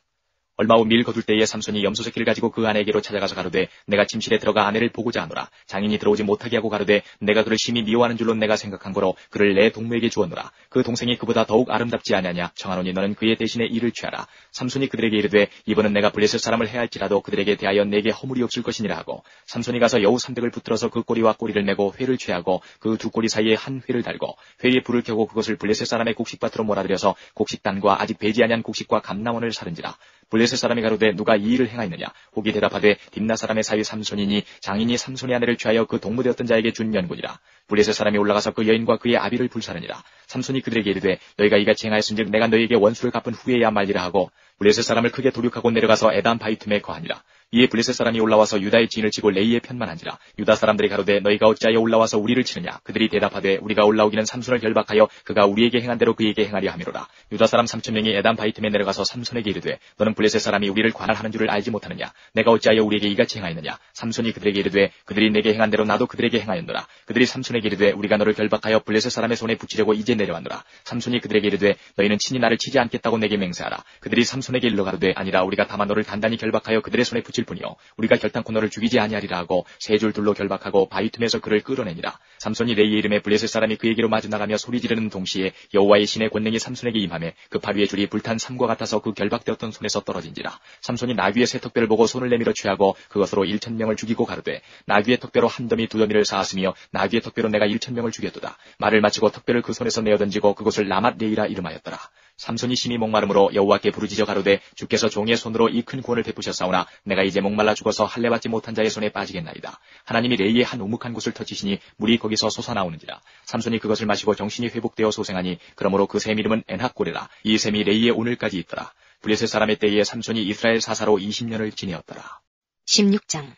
얼마 후 밀 거둘 때에 삼손이 염소 새끼를 가지고 그 아내에게로 찾아가서 가로되 내가 침실에 들어가 아내를 보고자 하노라. 장인이 들어오지 못하게 하고 가로되 내가 그를 심히 미워하는 줄로 내가 생각한 거로 그를 내 동무에게 주었노라. 그 동생이 그보다 더욱 아름답지 아니하냐. 청하노니 너는 그의 대신에 이를 취하라. 삼손이 그들에게 이르되 이번은 내가 블레셋 사람을 해할지라도 그들에게 대하여 내게 허물이 없을 것이니라 하고 삼손이 가서 여우 300을 붙들어서 그 꼬리와 꼬리를 내고 회를 취하고 그 두 꼬리 사이에 한 회를 달고 회에 불을 켜고 그것을 블레셋 사람의 곡식밭으로 몰아들여서 곡식단과 아직 배지 아니한 곡식과 감나원을 사른지라. 블레셋 사람이 가로되 누가 이 일을 행하였느냐. 혹이 대답하되 딥나 사람의 사위 삼손이니 장인이 삼손의 아내를 취하여 그 동무되었던 자에게 준 연고니라. 블레셋 사람이 올라가서 그 여인과 그의 아비를 불사르니라. 삼손이 그들에게 이르되 너희가 이같이 행하였은즉 내가 너희에게 원수를 갚은 후에야 말리라 하고 블레셋 사람을 크게 도륙하고 내려가서 에담 바이툼에 거하니라. 이에 블레셋 사람이 올라와서 유다의 진을 치고 레이의 편만 한지라. 유다 사람들이 가로되 너희가 어찌하여 올라와서 우리를 치느냐. 그들이 대답하되 우리가 올라오기는 삼손을 결박하여 그가 우리에게 행한 대로 그에게 행하려 함이로라. 유다 사람 3,000명이 에담 바이툼에 내려가서 삼손에게 이르되 너는 블레셋 사람이 우리를 관할하는 줄을 알지 못하느냐. 내가 어찌하여 우리에게 이같이 행하였느냐. 삼손이 그들에게 이르되 그들이 내게 행한 대로 나도 그들에게 행하였노라. 그들이 삼손에게 이르되 우리가 너를 결박하여 블레셋 사람의 손에 붙이려고 이제 내려왔노라. 삼손이 그들에게 이르되 너희는 친히 나를 치지 않겠다고 내게 맹세하라. 그들이 삼손에게 일러 가로되 아니라 우리가 다만 너를 단단히 결박하여 그들의 손에 붙일 뿐이요 우리가 결단코 너를 죽이지 아니하리라 하고 세 줄 둘로 결박하고 바위틈에서 그를 끌어내니라. 삼손이 레이의 이름에 블레셋 사람이 그에게로 마주 나가며 소리 지르는 동시에 여호와의 신의 권능이 삼손에게 임하매 그 팔 위에 줄이 불탄 삼과 같아서 그 결박되었던 손에서 떨어진지라. 삼손이 나귀의 새 턱뼈를 보고 손을 내밀어 취하고 그것으로 1,000명을 죽이고 가로되 나귀의 턱뼈로 한 더미 두 더미를 쌓았으며 나귀의 턱뼈로 내가 1,000명을 죽였도다. 말을 마치고 턱뼈를 그 손에서 내어 던지고 그것을 라맛 레이라 이름하였더라. 삼손이 심히 목마름으로 여호와께 부르짖어 가로되 주께서 종의 손으로 이 큰 구원을 베푸셨사오나 내가 이제 목말라 죽어서 할례받지 못한 자의 손에 빠지겠나이다. 하나님이 레이의 한 우묵한 곳을 터치시니 물이 거기서 솟아나오는지라. 삼손이 그것을 마시고 정신이 회복되어 소생하니 그러므로 그 샘 이름은 엔학골이라. 이 샘이 레이의 오늘까지 있더라. 블레셋 사람의 때에 삼손이 이스라엘 사사로 20년을 지내었더라. 16장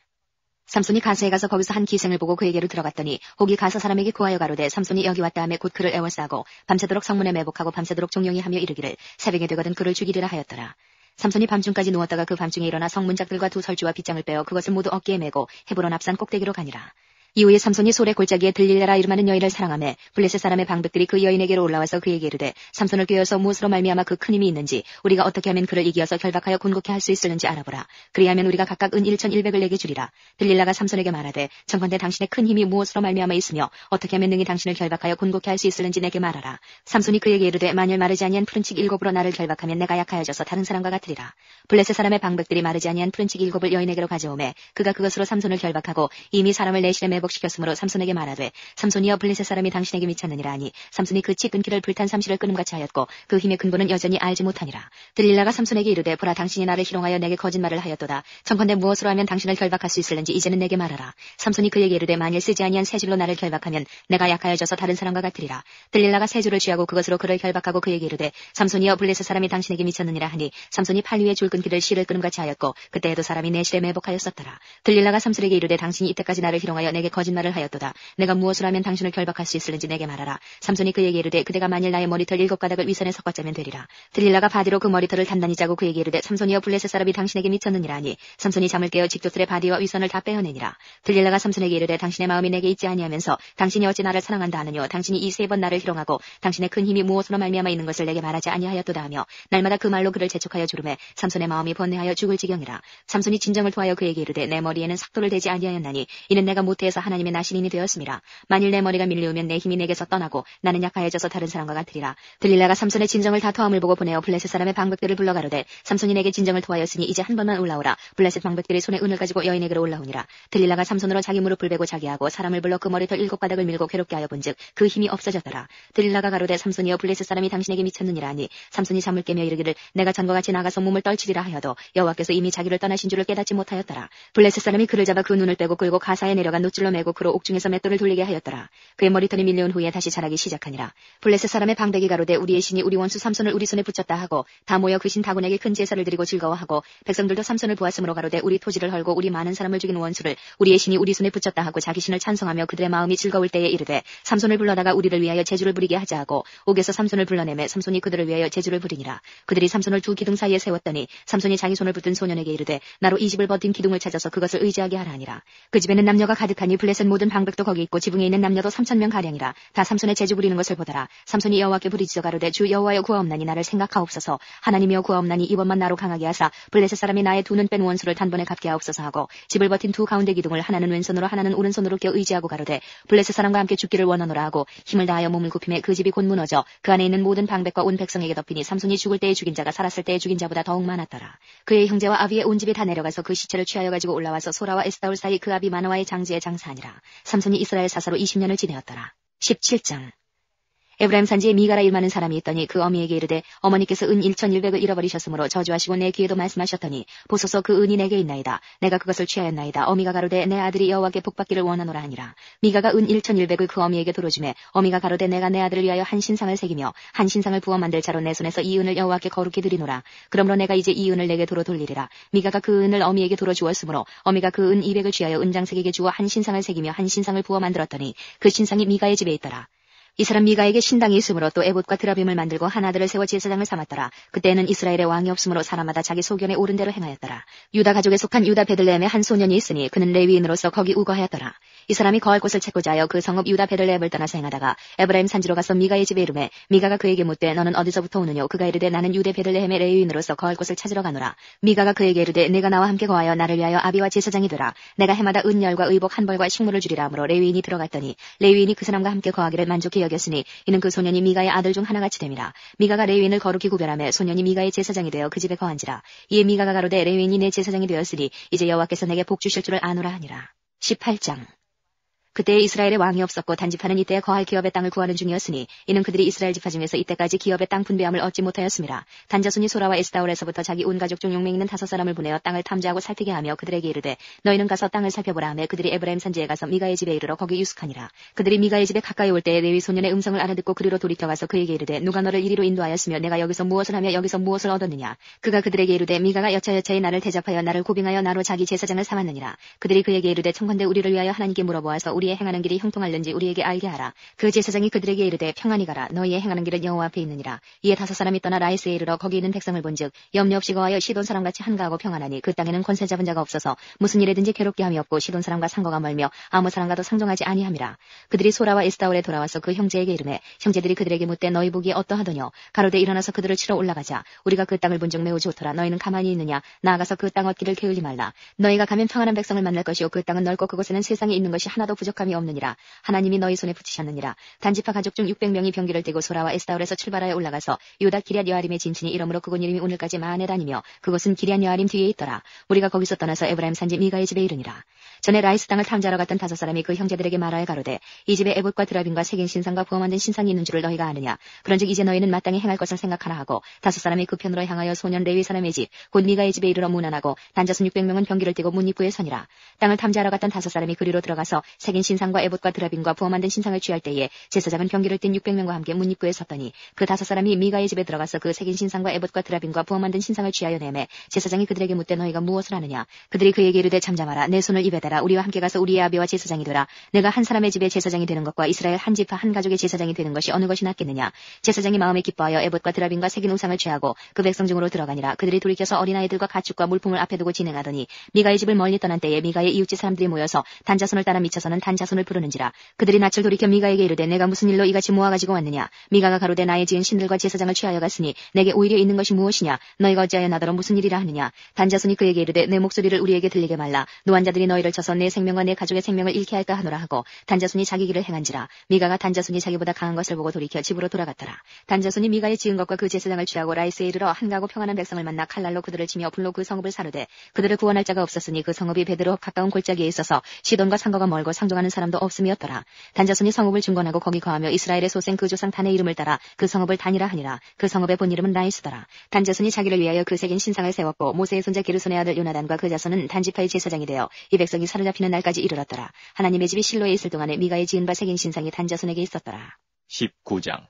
삼손이 가스에 가서 거기서 한 기생을 보고 그에게로 들어갔더니 혹이 가스 사람에게 구하여 가로되 삼손이 여기 왔다 하며 곧 그를 애워싸고 밤새도록 성문에 매복하고 밤새도록 종용이 하며 이르기를 새벽에 되거든 그를 죽이리라 하였더라. 삼손이 밤중까지 누웠다가 그 밤중에 일어나 성문짝들과 두 설주와 빗장을 빼어 그것을 모두 어깨에 메고 헤브론 앞산 꼭대기로 가니라. 이후에 삼손이 솔의 골짜기에 들릴레라 이름하는 여인을 사랑하매 블레셋 사람의 방백들이 그 여인에게로 올라와서 그에게 이르되 삼손을 꾀어서 무엇으로 말미암아 그 큰 힘이 있는지 우리가 어떻게 하면 그를 이기어서 결박하여 곤고케 할 수 있을는지 알아보라. 그리하면 우리가 각각 은 1,100을 내게 주리라. 들릴라가 삼손에게 말하되 청컨대 당신의 큰 힘이 무엇으로 말미암아 있으며 어떻게 하면 능히 당신을 결박하여 곤고케 할 수 있을는지 내게 말하라. 삼손이 그에게 이르되 만일 마르지 아니한 푸른 칙 7으로 나를 결박하면 내가 약하여져서 다른 사람과 같으리라. 블레셋 사람의 방백들이 마르지 아니한 푸른 칙 7을 여인에게로 가져오매 그가 그것으로 삼손을 결박하고 이미 사람을 내실에 매복시켰으므로 삼손에게 말하되 삼손이여 블레셋 사람이 당신에게 미쳤느니라 하니 삼손이 그 치 끊기를 불탄 삼실을 끊음같이 하였고 그 힘의 근본은 여전히 알지 못하니라. 들릴라가 삼손에게 이르되 보라 당신이 나를 희롱하여 내게 거짓말을 하였도다. 청컨대 무엇으로 하면 당신을 결박할 수 있을는지 이제는 내게 말하라. 삼손이 그에게 이르되 만일 쓰지 아니한 세 줄로 나를 결박하면 내가 약하여져서 다른 사람과 같으리라. 들릴라가 세 줄을 취하고 그것으로 그를 결박하고 그에게 이르되 삼손이여 블레셋 사람이 당신에게 미쳤느니라 하니 삼손이 팔 위에 줄 끊기를 실을 끊음같이 하였고 그때에도 사람이 내 실에 매복하였었더라. 들릴라가 삼손에게 이르되 당신이 이때까지 나를 희롱하여 내게 거짓말을 하였도다. 내가 무엇을 하면 당신을 결박할 수 있을는지 내게 말하라. 삼손이 그에게 이르되 그대가 만일 나의 머리털 7가닥을 위선에 섞어짜면 되리라. 들릴라가 바디로 그 머리털을 단단히 짜고 그에게 이르되 삼손이여 블레셋 사람이 당신에게 미쳤느니라 하니 삼손이 잠을 깨어 직도틀의 바디와 위선을 다 빼어내니라. 들릴라가 삼손에게 이르되 당신의 마음이 내게 있지 아니하면서 당신이 어찌 나를 사랑한다 하느뇨. 당신이 이 3번 나를 희롱하고 당신의 큰 힘이 무엇으로 말미암아 있는 것을 내게 말하지 아니하였도다 하며 날마다 그 말로 그를 재촉하여 주름에 삼손의 마음이 번뇌하여 죽을 지경이라. 삼손이 진정을 토하여 그에게 이르되 내 머리에는 삭도를 대지 아니하였나니 이는 내가 모태에서 하나님의 나신인이 되었음이라. 만일 내 머리가 밀려오면 내 힘이 내게서 떠나고 나는 약하여져서 다른 사람과 같으리라. 들릴라가 삼손의 진정을 다 토함을 보고 보내어 블레셋 사람의 방백들을 불러 가로되 삼손이 내게 진정을 토하였으니 이제 한 번만 올라오라. 블레셋 방백들이 손에 은을 가지고 여인에게로 올라오니라. 들릴라가 삼손으로 자기 무릎을 베고 자기하고 사람을 불러 그 머리털 7가닥을 밀고 괴롭게 하여 본즉 그 힘이 없어졌더라. 들릴라가 가로되 삼손이여 블레셋 사람이 당신에게 미쳤느니라 하니 삼손이 잠을 깨며 이르기를 내가 전과 같이 나가서 몸을 떨치리라 하여도 여호와께서 이미 자기를 떠나신 줄을 깨닫지 못하였더라. 블레셋 사람이 그를 잡아 그 눈을 빼고 끌고 가사에 내려가 노줄로 매고 그로 옥중에서 맷돌을 돌리게 하였더라. 그의 머리털이 밀려온 후에 다시 자라기 시작하니라. 블레셋 사람의 방백이 가로되 우리의 신이 우리 원수 삼손을 우리 손에 붙였다 하고 다 모여 그 신 다곤에게 큰 제사를 드리고 즐거워하고 백성들도 삼손을 보았으므로 가로되 우리 토지를 헐고 우리 많은 사람을 죽인 원수를 우리의 신이 우리 손에 붙였다 하고 자기 신을 찬송하며 그들의 마음이 즐거울 때에 이르되 삼손을 불러다가 우리를 위하여 제주를 부리게 하자 하고 옥에서 삼손을 불러내매 삼손이 그들을 위하여 제주를 부리니라. 그들이 삼손을 두 기둥 사이에 세웠더니 삼손이 자기 손을 붙든 소년에게 이르되 나로 이 집을 버틴 기둥을 찾아서 그것을 의지하게 하라 하니라. 그 집에는 남녀가 가득하니 블레셋 모든 방백도 거기 있고 지붕에 있는 남녀도 3,000명 가량이라. 다 삼손의 제주 부리는 것을 보더라. 삼손이 여호와께 부르짖어 가로되 주 여호와여 구하옵나니 나를 생각하옵소서. 하나님이여 구하옵나니 이번만 나로 강하게 하사 블레셋 사람이 나의 두 눈 뺀 원수를 단번에 갚게 하옵소서 하고 집을 버틴 두 가운데 기둥을 하나는 왼손으로 하나는 오른손으로 껴 의지하고 가로되 블레셋 사람과 함께 죽기를 원하노라 하고 힘을 다하여 몸을 굽히매 그 집이 곧 무너져 그 안에 있는 모든 방백과 온 백성에게 덮이니 삼손이 죽을 때에 죽인 자가 살았을 때에 죽인 자보다 더욱 많았더라. 그의 형제와 아비의 온 집이 다 내려가서 그 시체를 취하여 가지고 올라와서 소라와 에스다올 사이 그 아비 마노아의 장지에 장사하니라. 삼손이 이스라엘 사사로 20년을 지내었더라. 17장 에브라임 산지에 미가라 일많은 사람이 있더니 그 어미에게 이르되 어머니께서 은 1,100을 잃어버리셨으므로 저주하시고 내 귀에도 말씀하셨더니 보소서 그 은이 내게 있나이다. 내가 그것을 취하였나이다. 어미가 가로되 내 아들이 여호와께 복받기를 원하노라 하니라. 미가가 은 1,100을 그 어미에게 도로주매 어미가 가로되 내가 내 아들을 위하여 한 신상을 새기며 한 신상을 부어 만들 자로 내 손에서 이 은을 여호와께 거룩히 드리노라. 그러므로 내가 이제 이 은을 내게 도로 돌리리라. 미가가 그 은을 어미에게 도로 주었으므로 어미가 그 은 200을 취하여 은장색에게 주어 한 신상을 새기며 한 신상을 부어 만들었더니 그 신상이 미가의 집에 있더라. 이 사람 미가에게 신당이 있으므로 또 에봇과 드라빔을 만들고 한 아들을 세워 제사장을 삼았더라. 그때는 이스라엘의 왕이 없으므로 사람마다 자기 소견에 오른 대로 행하였더라. 유다 가족에 속한 유다 베들레헴에 한 소년이 있으니 그는 레위인으로서 거기 우거하였더라. 이 사람이 거할 곳을 찾고자 하여 그 성읍 유다 베들레헴을 떠나서 행하다가 에브라임 산지로 가서 미가의 집에 이르매 미가가 그에게 묻되 너는 어디서부터 오느뇨? 그가 이르되 나는 유대 베들레헴의 레위인으로서 거할 곳을 찾으러 가노라. 미가가 그에게 이르되 내가 나와 함께 거하여 나를 위하여 아비와 제사장이 되라. 내가 해마다 은열과 의복 한 벌과 식물을 주리라 하므로 레위인이 들어갔더니 레위인이 그 사람과 함께 거하기를 만족히 여겼으니 이는 그 소년이 미가의 아들 중 하나같이 됨이라. 미가가 레위인을 거룩히 구별하며 소년이 미가의 제사장이 되어 그 집에 거한지라. 이에 미가가 가로되 레위인이 내 제사장이 되었으니 이제 여호와께서 내게 복 주실 줄을 아노라 하니라. 18장 그때에 이스라엘의 왕이 없었고 단지파는 이때에 거할 기업의 땅을 구하는 중이었으니 이는 그들이 이스라엘 지파 중에서 이때까지 기업의 땅 분배함을 얻지 못하였음이라. 단자손이 소라와 에스다올에서부터 자기 온 가족 중 용맹 있는 5사람을 보내어 땅을 탐지하고 살피게 하며 그들에게 이르되 너희는 가서 땅을 살펴보라 하며 그들이 에브라임 산지에 가서 미가의 집에 이르러 거기 유숙하니라. 그들이 미가의 집에 가까이 올 때에 레위 소년의 음성을 알아듣고 그리로 돌이켜가서 그에게 이르되 누가 너를 이리로 인도하였으며 내가 여기서 무엇을 하며 여기서 무엇을 얻었느냐. 그가 그들에게 이르되 미가가 여차여차히 나를 대접하여 나를 고빙하여 나로 자기 제사장을 삼았느니라. 그들이 그에게 이르되 청컨대 우리를 위하여 하나님께 물어보아서 우리의 행하는 길이 형통할는지 우리에게 알게 하라. 그 제사장이 그들에게 이르되 평안히 가라. 너희의 행하는 길은 여호와 앞에 있느니라. 이에 5사람이 떠나 라이스에 이르러 거기 있는 백성을 본즉 염려 없이 거하여 시돈 사람같이 한가하고 평안하니 그 땅에는 권세 잡은 자가 없어서 무슨 일에든지 괴롭게 함이 없고 시돈 사람과 상거가 멀며 아무 사람과도 상종하지 아니함이라. 그들이 소라와 에스다올에 돌아와서 그 형제에게 이르매 형제들이 그들에게 묻되 너희 보기에 어떠하더뇨? 가로되 일어나서 그들을 치러 올라가자. 우리가 그 땅을 본즉 매우 좋더라. 너희는 가만히 있느냐? 나아가서 그 땅 얻기를 게을리 말라. 너희가 가면 평안한 백성을 만날 것이요 그 땅은 넓고 그곳에는 세상에 있는 것이 하나도 부족함이 없느니라. 하나님이 너희 손에 붙이셨느니라. 단지파 가족 중 600명이 병기를 띠고 소라와 에스다올에서 출발하여 올라가서 유다 기럇 여아림에 진친이 이러므로 그곳 이름이 오늘까지 마한에 다니며 그곳은 기럇 여아림 뒤에 있더라. 우리가 거기서 떠나서 에브라임 산지 미가의 집에 이르니라. 전에 라이스 땅을 탐지하러 갔던 5사람이 그 형제들에게 말하여 가로되 이 집에 에봇과 드라빔과 색인 신상과 부어 만든 신상이 있는 줄을 너희가 아느냐. 그런즉 이제 너희는 마땅히 행할 것을 생각하라 하고 5사람이 그 편으로 향하여 소년 레위 사람의 집 곧 미가의 집에 이르러 문안하고 단자손 600명은 병기를 띠고 문 입구에 서니라. 땅을 탐지하러 갔던 5사람이 그리로 들어가서 색인 신상과 에봇과 드라빔과 부어 만든 신상을 취할 때에 제사장은 경기를 뛴 600명과 함께 문 입구에 섰더니 그 5사람이 미가의 집에 들어가서 그 새긴 신상과 에봇과 드라빔과 부어 만든 신상을 취하여 내매 제사장이 그들에게 묻되 너희가 무엇을 하느냐. 그들이 그에게 이르되 잠잠하라. 내 손을 입에 대라. 우리와 함께 가서 우리의 아비와 제사장이 되라. 내가 한 사람의 집에 제사장이 되는 것과 이스라엘 한 지파 한 가족의 제사장이 되는 것이 어느 것이 낫겠느냐. 제사장이 마음에 기뻐하여 에봇과 드라빔과 새긴 우상을 취하고 그 백성 중으로 들어가니라. 그들이 돌이켜서 어린아이들과 가축과 물품을 앞에 두고 진행하더니 미가의 집을 멀리 떠난 때에 미가의 이웃집 사람들이 모여서 단자손을 따라 미쳐서는 단자손을 부르는지라. 그들이 낯을 돌이켜 미가에게 이르되 내가 무슨 일로 이같이 모아가지고 왔느냐. 미가가 가로되 나의 지은 신들과 제사장을 취하여 갔으니 내게 오히려 있는 것이 무엇이냐. 너희가 어찌하여 나더러 무슨 일이라 하느냐. 단자손이 그에게 이르되 내 목소리를 우리에게 들리게 말라. 노환자들이 너희를 쳐서 내 생명과 내 가족의 생명을 잃게 할까 하노라 하고 단자손이 자기 길을 행한지라. 미가가 단자손이 자기보다 강한 것을 보고 돌이켜 집으로 돌아갔더라. 단자손이 미가의 지은 것과 그 제사장을 취하고 라이스에 이르러 한가하고 평안한 백성을 만나 칼날로 그들을 치며 불로 그 성읍을 사르되 그들을 구원할 자가 없었으니 그 성읍이 베드로 가까운 골짜기에 있어서 시돈과 상거가 멀고 상종하는 사람도 없음이었더라. 단자손이 성읍을 중건하고 거기 거하며 이스라엘의 소생 그 조상 단의 이름을 따라 그 성읍을 단이라 하니라. 그 성읍의 본 이름은 라이스더라. 단자손이 자기를 위하여 그 새긴 신상을 세웠고 모세의 손자 게르손의 아들 요나단과 그 자손은 단지파의 제사장이 되어 이 백성이 사로잡히는 날까지 이르렀더라. 하나님의 집이 실로에 있을 동안에 미가의 지은 바 새긴 신상이 단자손에게 있었더라. 19장.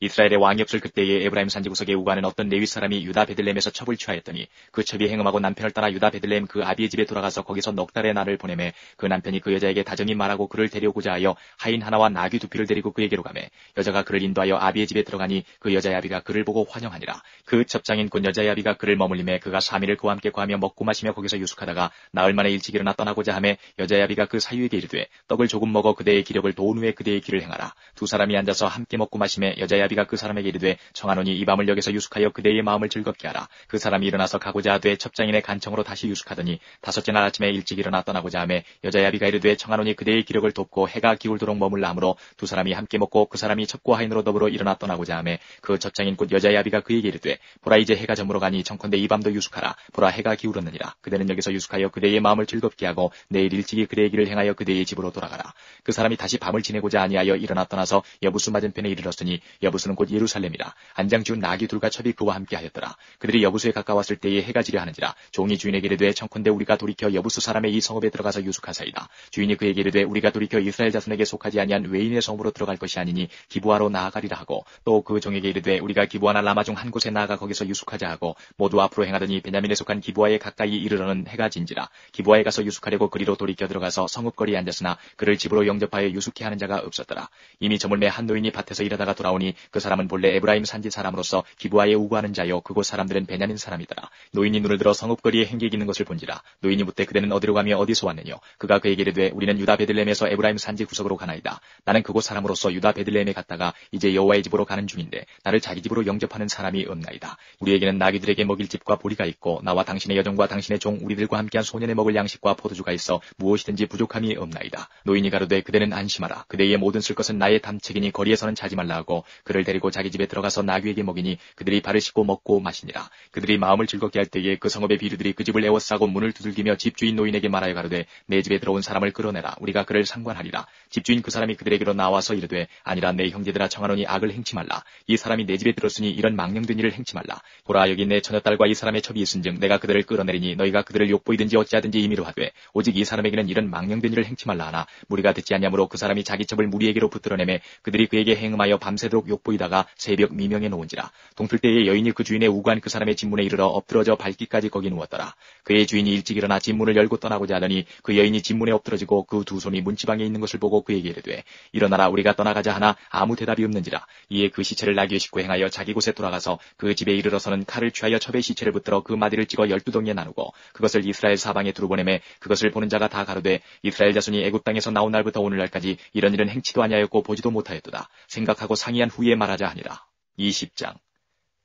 이스라엘의 왕이 없을 그때에 에브라임 산지 구석에 우가는 어떤 레위 사람이 유다 베들레헴에서 첩을 취하였더니 그 첩이 행음하고 남편을 따라 유다 베들레헴 그 아비의 집에 돌아가서 거기서 넉 달의 날을 보내매 그 남편이 그 여자에게 다정히 말하고 그를 데려오고자 하여 하인 하나와 나귀 2匹를 데리고 그에게로 가매 여자가 그를 인도하여 아비의 집에 들어가니 그 여자의 아비가 그를 보고 환영하니라. 그 첩장인 곧 여자의 아비가 그를 머물림에 그가 3일을 그와 함께 거하며 먹고 마시며 거기서 유숙하다가 나흘 만에 일찍 일어나 떠나고자 하매 여자의 아비가 그 사유에게 이르되 떡을 조금 먹어 그대의 기력을 도운 후에 그대의 길을 행하라. 두 사람이 앉아서 함께 먹고 마시매 여자의 아비가 그 사람에게 이르되 청하노니 이 밤을 여기서 유숙하여 그대의 마음을 즐겁게 하라. 그 사람이 일어나서 가고자 하되 첩장인의 간청으로 다시 유숙하더니 5째 날 아침에 일찍 일어나 떠나고자 하매 여자의 아비가 이르되 청하노니 그대의 기력을 돕고 해가 기울도록 머물라 하므로 두 사람이 함께 먹고 그 사람이 첩과 하인으로 더불어 일어나 떠나고자 하매 그 첩장인 곧 여자의 아비가 그에게 이르되 보라 이제 해가 저물어 가니 청컨대 이 밤도 유숙하라. 보라 해가 기울었느니라. 그대는 여기서 유숙하여 그대의 마음을 즐겁게 하고 내일 일찍이 그대의 길을 행하여 그대의 집으로 돌아가라. 그 사람이 다시 밤을 지내고자 아니하여 일어나 떠나서 여부수 맞은편에 이르렀으니 여부수는 곧 예루살렘이라. 안장지운 나귀 둘과 첩이 그와 함께 하였더라. 그들이 여부수에 가까웠을 때에 해가 지려 하는지라. 종이 주인에게 이르되 청컨대 우리가 돌이켜 여부수 사람의 이 성읍에 들어가서 유숙하사이다. 주인이 그에게 이르되 우리가 돌이켜 이스라엘 자손에게 속하지 아니한 외인의 성으로 들어갈 것이 아니니 기브아로 나아가리라 하고 또 그 종에게 이르되 우리가 기브아나 라마 중 한 곳에 나아가 거기서 유숙하자 하고 모두 앞으로 행하더니 베냐민에 속한 기브아에 가까이 이르러는 해가 진지라. 기브아에 가서 유숙하려고 그리로 돌이켜 들어가서 성읍거리에 앉았으나 그를 집으로 영접하여 유숙케 하는 자가 없었더라. 이미 저물매 한 노인이 밭에서 일하다가 돌아오니 그 사람은 본래 에브라임 산지 사람으로서 기브아에 우구하는 자요 그곳 사람들은 베냐민 사람이더라. 노인이 눈을 들어 성읍거리에 행객이는 것을 본지라. 노인이 묻되 그대는 어디로 가며 어디서 왔느뇨. 그가 그에게 이르되 우리는 유다 베들레헴에서 에브라임 산지 구석으로 가나이다. 나는 그곳 사람으로서 유다 베들레헴에 갔다가 이제 여호와의 집으로 가는 중인데 나를 자기 집으로 영접하는 사람이 없나이다. 우리에게는 나귀들에게 먹일 집과 보리가 있고 나와 당신의 여종과 당신의 종 우리들과 함께한 소년에 먹을 양식과 포도주가 있어 무엇이든지 부족함이 없나이다. 노인이 가로되 그대는 안심하라. 그대의 모든 쓸 것은 나의 담책이니 거리에서는 자지 말라 하고 그를 데리고 자기 집에 들어가서 나귀에게 먹이니 그들이 발을 씻고 먹고 마시니라. 그들이 마음을 즐겁게 할 때에 그 성읍의 비류들이 그 집을 에워싸고 문을 두들기며 집주인 노인에게 말하여 가로되 내 집에 들어온 사람을 끌어내라. 우리가 그를 상관하리라. 집주인 그 사람이 그들에게로 나와서 이르되 아니라 내 형제들아 청하노니 악을 행치 말라. 이 사람이 내 집에 들었으니 이런 망령된 일을 행치 말라. 보라 여기 내 처녀딸과 이 사람의 첩이 있은즉 내가 그들을 끌어내리니 너희가 그들을 욕보이든지 어찌하든지 임의로 하되 오직 이 사람에게는 이런 망령된 일을 행치 말라 하나 무리가 듣지 아니하므로 그 사람이 자기 첩을 무리에게로 붙들어내매 그들이 그에게 행음하여 밤새도록 욕보이다가 새벽 미명에 놓은지라. 동틀 때에 여인이 그 주인의 우관 그 사람의 집문에 이르러 엎드러져 밟기까지 거기 누웠더라. 그의 주인이 일찍 일어나 집문을 열고 떠나고자 하더니 그 여인이 집문에 엎드러지고 그 두 손이 문지방에 있는 것을 보고 그에게 이르되 일어나라 우리가 떠나가자 하나 아무 대답이 없는지라. 이에 그 시체를 나귀에 싣고 행하여 자기 곳에 돌아가서 그 집에 이르러서는 칼을 취하여 첩의 시체를 붙들어 그 마디를 찍어 12덩이에 나누고 그것을 이스라엘 사방에 두루 보내매 그것을 보는 자가 다 가로되 이스라엘 자손이 애굽 땅에서 나온 날부터 오늘날까지 이런 일은 행치도 아니하였고 보지도 못하였도다. 생각하고 상의한 후에 말하자 하니라. 20장.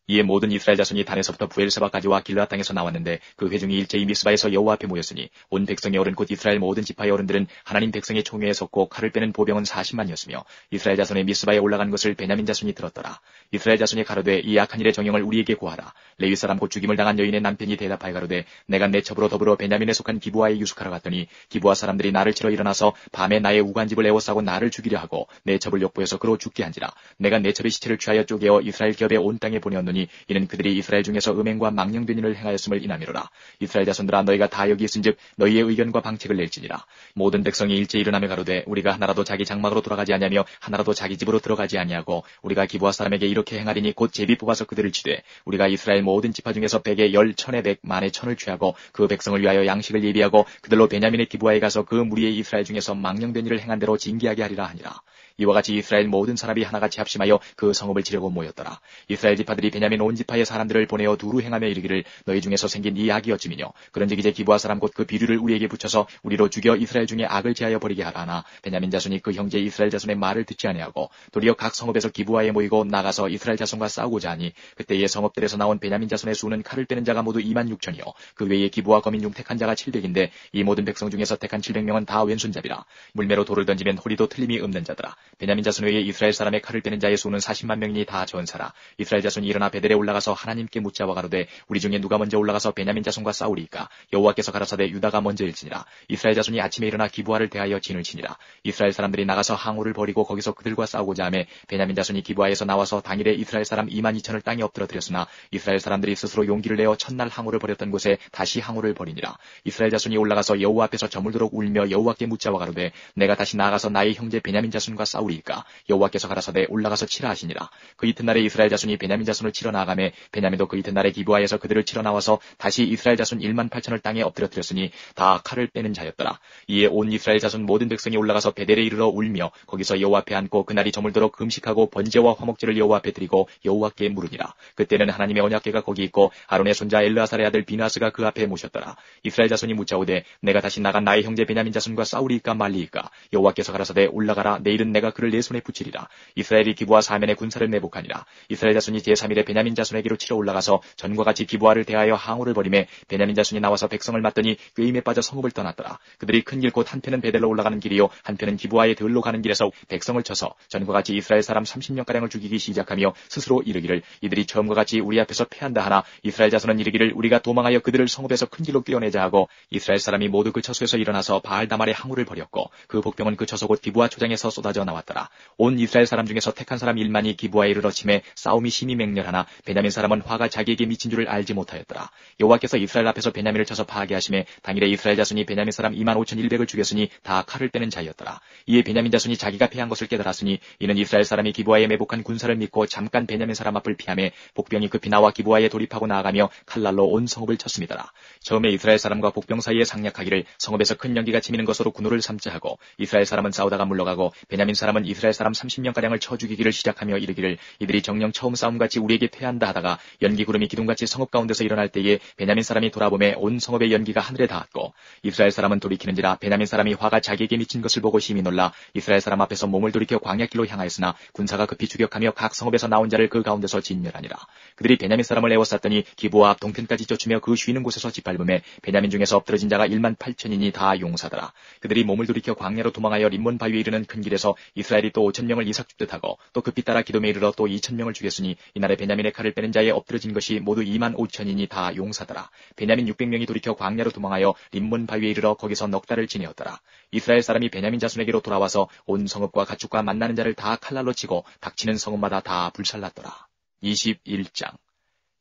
이에 모든 이스라엘 자손이 단에서부터 부엘세바까지와 길르앗 땅에서 나왔는데 그 회중이 일제히 미스바에서 여호와 앞에 모였으니 온 백성의 어른 곧 이스라엘 모든 지파의 어른들은 하나님 백성의 총회에 섰고 칼을 빼는 보병은 40만이었으며 이스라엘 자손의 미스바에 올라간 것을 베냐민 자손이 들었더라. 이스라엘 자손이 가로되 이 악한 일의 정형을 우리에게 고하라. 레위 사람 곧 죽임을 당한 여인의 남편이 대답하여 가로되 내가 내 첩으로 더불어 베냐민에 속한 기브아에 유숙하러 갔더니 기브아 사람들이 나를 치러 일어나서 밤에 나의 우관집을 에워싸고 나를 죽이려 하고 내 첩을 욕보여서 그로 죽게 한지라. 내가 내 첩의 시체를 취하여 쪼개어 이스라엘 기업의 온 땅에 보내었노니 하였으니 이는 그들이 이스라엘 중에서 음행과 망령된 일을 행하였음을 인하미로라. 이스라엘 자손들아 너희가 다 여기 있은즉 너희의 의견과 방책을 낼지니라. 모든 백성이 일제히 일어나며 가로되 우리가 하나라도 자기 장막으로 돌아가지 아니하며 하나라도 자기 집으로 들어가지 아니하고 우리가 기브아 사람에게 이렇게 행하리니 곧 제비 뽑아서 그들을 치되 우리가 이스라엘 모든 지파 중에서 100에 10, 1000에 100, 만에 1000을 취하고 그 백성을 위하여 양식을 예비하고 그들로 베냐민의 기브아에 가서 그 무리의 이스라엘 중에서 망령된 일을 행한 대로 징계하게 하리라 하니라. 이와 같이 이스라엘 모든 사람이 하나같이 합심하여 그 성읍을 치려고 모였더라. 이스라엘 지파들이 베냐민 온 지파의 사람들을 보내어 두루 행하며 이르기를 너희 중에서 생긴 이 악이 어찌미뇨. 그런즉 이제 기브아 사람 곧 그 비류를 우리에게 붙여서 우리로 죽여 이스라엘 중에 악을 제하여 버리게 하라 하나 베냐민 자손이 그 형제 이스라엘 자손의 말을 듣지 아니하고 도리어 각 성읍에서 기브아에 모이고 나가서 이스라엘 자손과 싸우고자 하니 그때의 성읍들에서 나온 베냐민 자손의 수는 칼을 빼는 자가 모두 26,000이요 그 외에 기브아 거민 중 택한 자가 700인데 이 모든 백성 중에서 택한 700명은 다 왼손잡이라. 물매로 돌을 던지면 허리도 틀림이 없는 자더라. 베냐민 자손 외에 이스라엘 사람의 칼을 빼는 자의 수는 40만 명이니 다 전사라. 이스라엘 자손이 일어나 베델에 올라가서 하나님께 묻자와 가로되 우리 중에 누가 먼저 올라가서 베냐민 자손과 싸우리이까. 여호와께서 가라사대 유다가 먼저일지니라. 이스라엘 자손이 아침에 일어나 기브아를 대하여 진을 치니라. 이스라엘 사람들이 나가서 항우를 버리고 거기서 그들과 싸우고자 하매 베냐민 자손이 기브아에서 나와서 당일에 이스라엘 사람 22,000을 땅에 엎드러뜨렸으나 이스라엘 사람들이 스스로 용기를 내어 첫날 항우를 버렸던 곳에 다시 항우를 버리니라. 이스라엘 자손이 올라가서 여호와 앞에서 저물도록 울며 여호와께 묻자와 가로되 내가 다시 나아가서 나의 형제 베냐민 자손과 싸우리이까. 여호와께서 가라사대 올라가서 치라 하시니라. 그 이튿날에 이스라엘 자손이 베냐민 자손을 치러 나아가매 베냐민도 그 이튿날에 기브아에서 그들을 치러 나와서 다시 이스라엘 자손 18,000을 땅에 엎드러뜨렸으니 다 칼을 빼는 자였더라. 이에 온 이스라엘 자손 모든 백성이 올라가서 베델에 이르러 울며 거기서 여호와 앞에 앉고 그날이 저물도록 금식하고 번제와 화목제를 여호와 앞에 드리고 여호와께 물으니라. 그때는 하나님의 언약궤가 거기 있고 아론의 손자 엘르아살의 아들 비나스가 그 앞에 모셨더라. 이스라엘 자손이 묻자오되 내가 다시 나간 나의 형제 베냐민 자손과 싸우리이까 말리이까. 여호와께서 가라사대 올라가라. 내일은 내가 그를 내 손에 붙이리라. 이스라엘이 기브아 사면에 군사를 내복하니라. 이스라엘 자손이 제3일에 베냐민 자손에게로 치러 올라가서 전과 같이 기브아를 대하여 항우를 벌이매 베냐민 자손이 나와서 백성을 맞더니 꾀임에 빠져 성읍을 떠났더라. 그들이 큰 길 곧 한편은 베델로 올라가는 길이요 한편은 기브아의 들로 가는 길에서 백성을 쳐서 전과 같이 이스라엘 사람 30명가량을 죽이기 시작하며 스스로 이르기를 이들이 처음과 같이 우리 앞에서 패한다 하나 이스라엘 자손은 이르기를 우리가 도망하여 그들을 성읍에서 큰 길로 끌어내자 하고 이스라엘 사람이 모두 그 처소에서 일어나서 바알다말의 항우를 벌였고 그 복병은 그 처소 곧 기브아 초장에서 쏟아져 나왔더라. 온 이스라엘 사람 중에서 택한 사람 1만이 기브아에 이르러 치매 싸움이 심히 맹렬하나 베냐민 사람은 화가 자기에게 미친 줄을 알지 못하였더라. 여호와께서 이스라엘 앞에서 베냐민을 쳐서 파괴하시매 당일에 이스라엘 자손이 베냐민 사람 25,100을 죽였으니 다 칼을 빼는 자였더라. 이에 베냐민 자손이 자기가 패한 것을 깨달았으니 이는 이스라엘 사람이 기브아에 매복한 군사를 믿고 잠깐 베냐민 사람 앞을 피하매 복병이 급히 나와 기브아에 돌입하고 나아가며 칼날로 온 성읍을 쳤습니다. 처음에 이스라엘 사람과 복병 사이에 상략하기를 성읍에서 큰 연기가 치미는 것으로 군호를 삼자 하고 이스라엘 사람은 싸우다가 물러가고 베냐민 사람은 이스라엘 사람 30명가량을 쳐 죽이기를 시작하며 이르기를 이들이 정녕 처음 싸움같이 우리에게 패한다 하다가 연기 구름이 기둥같이 성읍 가운데서 일어날 때에 베냐민 사람이 돌아보매 온 성읍의 연기가 하늘에 닿았고 이스라엘 사람은 돌이키는지라 베냐민 사람이 화가 자기에게 미친 것을 보고 심히 놀라 이스라엘 사람 앞에서 몸을 돌이켜 광야길로 향하였으나 군사가 급히 추격하며 각 성읍에서 나온 자를 그 가운데서 진멸하니라. 그들이 베냐민 사람을 에워쌌더니 기브아 앞 동편까지 쫓으며 그 쉬는 곳에서 짓밟음에 베냐민 중에서 엎드러진 자가 18,000이니 다 용사더라. 그들이 몸을 돌이켜 광야로 도망하여 림몬 바위에 이르는 큰 길에서 이스라엘이 또 5,000명을 이삭 죽듯 하고 또 급히 따라 기돔에 이르러 또 2,000명을 죽였으니 이날에 베냐민의 칼을 빼는 자에 엎드러진 것이 모두 25,000이니 다 용사더라. 베냐민 600명이 돌이켜 광야로 도망하여 림몬 바위에 이르러 거기서 넉 달을 지내었더라. 이스라엘 사람이 베냐민 자손에게로 돌아와서 온 성읍과 가축과 만나는 자를 다 칼날로 치고 닥치는 성읍마다 다 불살랐더라. 21장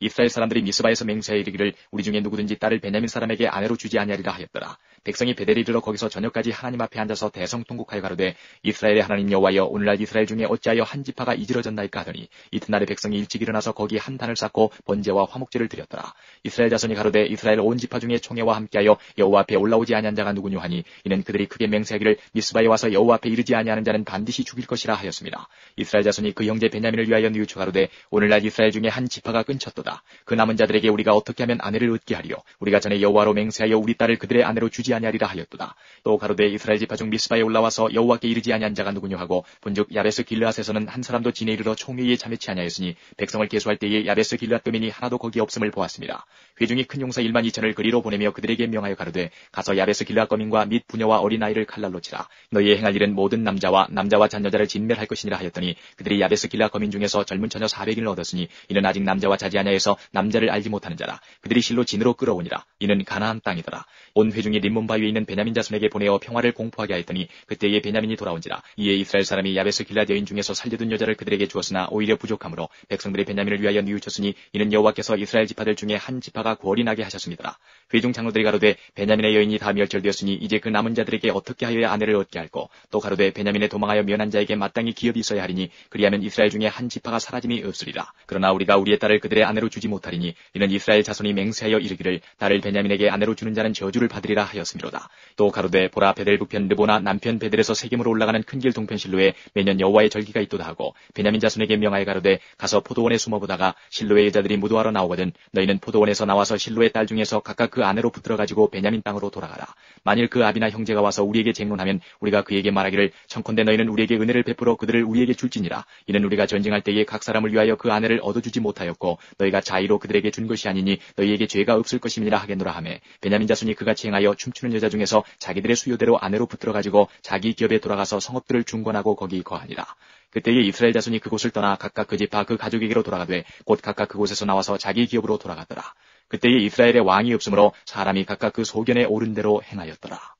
이스라엘 사람들이 미스바에서 맹세하여 이르기를 우리 중에 누구든지 딸을 베냐민 사람에게 아내로 주지 아니하리라 하였더라. 백성이 베델에 이르러 거기서 저녁까지 하나님 앞에 앉아서 대성통곡하여 가로되 이스라엘의 하나님 여호와여 오늘날 이스라엘 중에 어찌하여 한 지파가 이지러졌나이까 하더니 이튿날에 백성이 일찍 일어나서 거기 한 단을 쌓고 번제와 화목제를 드렸더라. 이스라엘 자손이 가로되 이스라엘 온 지파 중에 총회와 함께하여 여호와 앞에 올라오지 아니한 자가 누구뇨 하니 이는 그들이 크게 맹세하기를 미스바에 와서 여호와 앞에 이르지 아니하는 자는 반드시 죽일 것이라 하였습니다. 이스라엘 자손이 그 형제 베냐민을 위하여 뉘우쳐 가로되 오늘날 이스라엘 중에 한 지파가 끊쳤도다. 그 남은 자들에게 우리가 어떻게 하면 아내를 얻게 하리요. 우리가 전에 여호와로 맹세하여 우리 딸을 그들의 아내로 주지 아니하리라 하였도다. 또 가로되 이스라엘 지파 중 미스바에 올라와서 여호와께 이르지 아니한 자가 누구뇨 하고 본즉 야베스 길르앗에서는 한 사람도 진에 이르러 총회에 참여치 아니하였으니 백성을 계수할 때에 야베스 길르앗 거민이 하나도 거기 없음을 보았습니다. 회중이 큰 용사 1만 2천을 그리로 보내며 그들에게 명하여 가로되 가서 야베스 길르앗 거민과 및 부녀와 어린아이를 칼날로 치라. 너희의 행할 일은 모든 남자와 잔여자를 진멸할 것이니라 하였더니 그들이 야베스 길르앗 거민 중에서 젊은 처녀 400인을 얻었으니 이는 아직 남자와 자지하냐 해서 남자를 알지 못하는 자라. 그들이 실로 진으로 끌어오니라. 이는 가나안 땅이더라. 온 회중이 림몬 바위에 있는 베냐민 자손에게 보내어 평화를 공포하게 하였더니 그때에 베냐민이 돌아온지라. 이에 이스라엘 사람이 야베스 길르앗 여인 중에서 살려둔 여자를 그들에게 주었으나 오히려 부족하므로 백성들이 베냐민을 위하여 뉘우쳤으니 이는 여호와께서 이스라엘 지파들 중에 한 지파가 구월이 나게 하셨습니다. 회중 장로들이 가로되 베냐민의 여인이 다 멸절되었으니 이제 그 남은 자들에게 어떻게 하여야 아내를 얻게 할꼬. 또 가로되 베냐민에 도망하여 면한 자에게 마땅히 기업이 있어야 하리니 그리하면 이스라엘 중에 한 지파가 사라짐이 없으리라. 그러나 우리가 우리의 딸을 그들의 아내로 주지 못하리니 이는 이스라엘 자손이 맹세하여 이르기를 딸을 베냐민에게 아내로 주는 자는 저주를 받으리라 하였음이로다. 또 가로되 보라 베델 북편 르보나 남편 베델에서 세겜으로 올라가는 큰 길 동편 실로에 매년 여호와의 절기가 있도다 하고 베냐민 자손에게 명하여 가로되 가서 포도원에 숨어보다가 실로의 여자들이 무도하러 나오거든 너희는 포도원에서 나와서 실로의 딸 중에서 각각 그 아내로 붙들어 가지고 베냐민 땅으로 돌아가라. 만일 그 아비나 형제가 와서 우리에게 쟁론하면 우리가 그에게 말하기를 청컨대 너희는 우리에게 은혜를 베풀어 그들을 우리에게 줄지니라. 이는 우리가 전쟁할 때에 각 사람을 위하여 그 아내를 얻어주지 못하였고 너희가 자의로 그들에게 준 것이 아니니 너희에게 죄가 없을 것임이라 하겠노라 하매 베냐민 자손이 그같이 행하여 춤추는 여자 중에서 자기들의 수요대로 아내로 붙들어 가지고 자기 기업에 돌아가서 성읍들을 중건하고 거기 거하니라. 그때에 이스라엘 자손이 그곳을 떠나 각각 그 지파 그 가족에게로 돌아가되 곧 각각 그곳에서 나와서 자기 기업으로 돌아가더라. 그때에 이스라엘의 왕이 없으므로 사람이 각각 그 소견에 옳은 대로 행하였더라.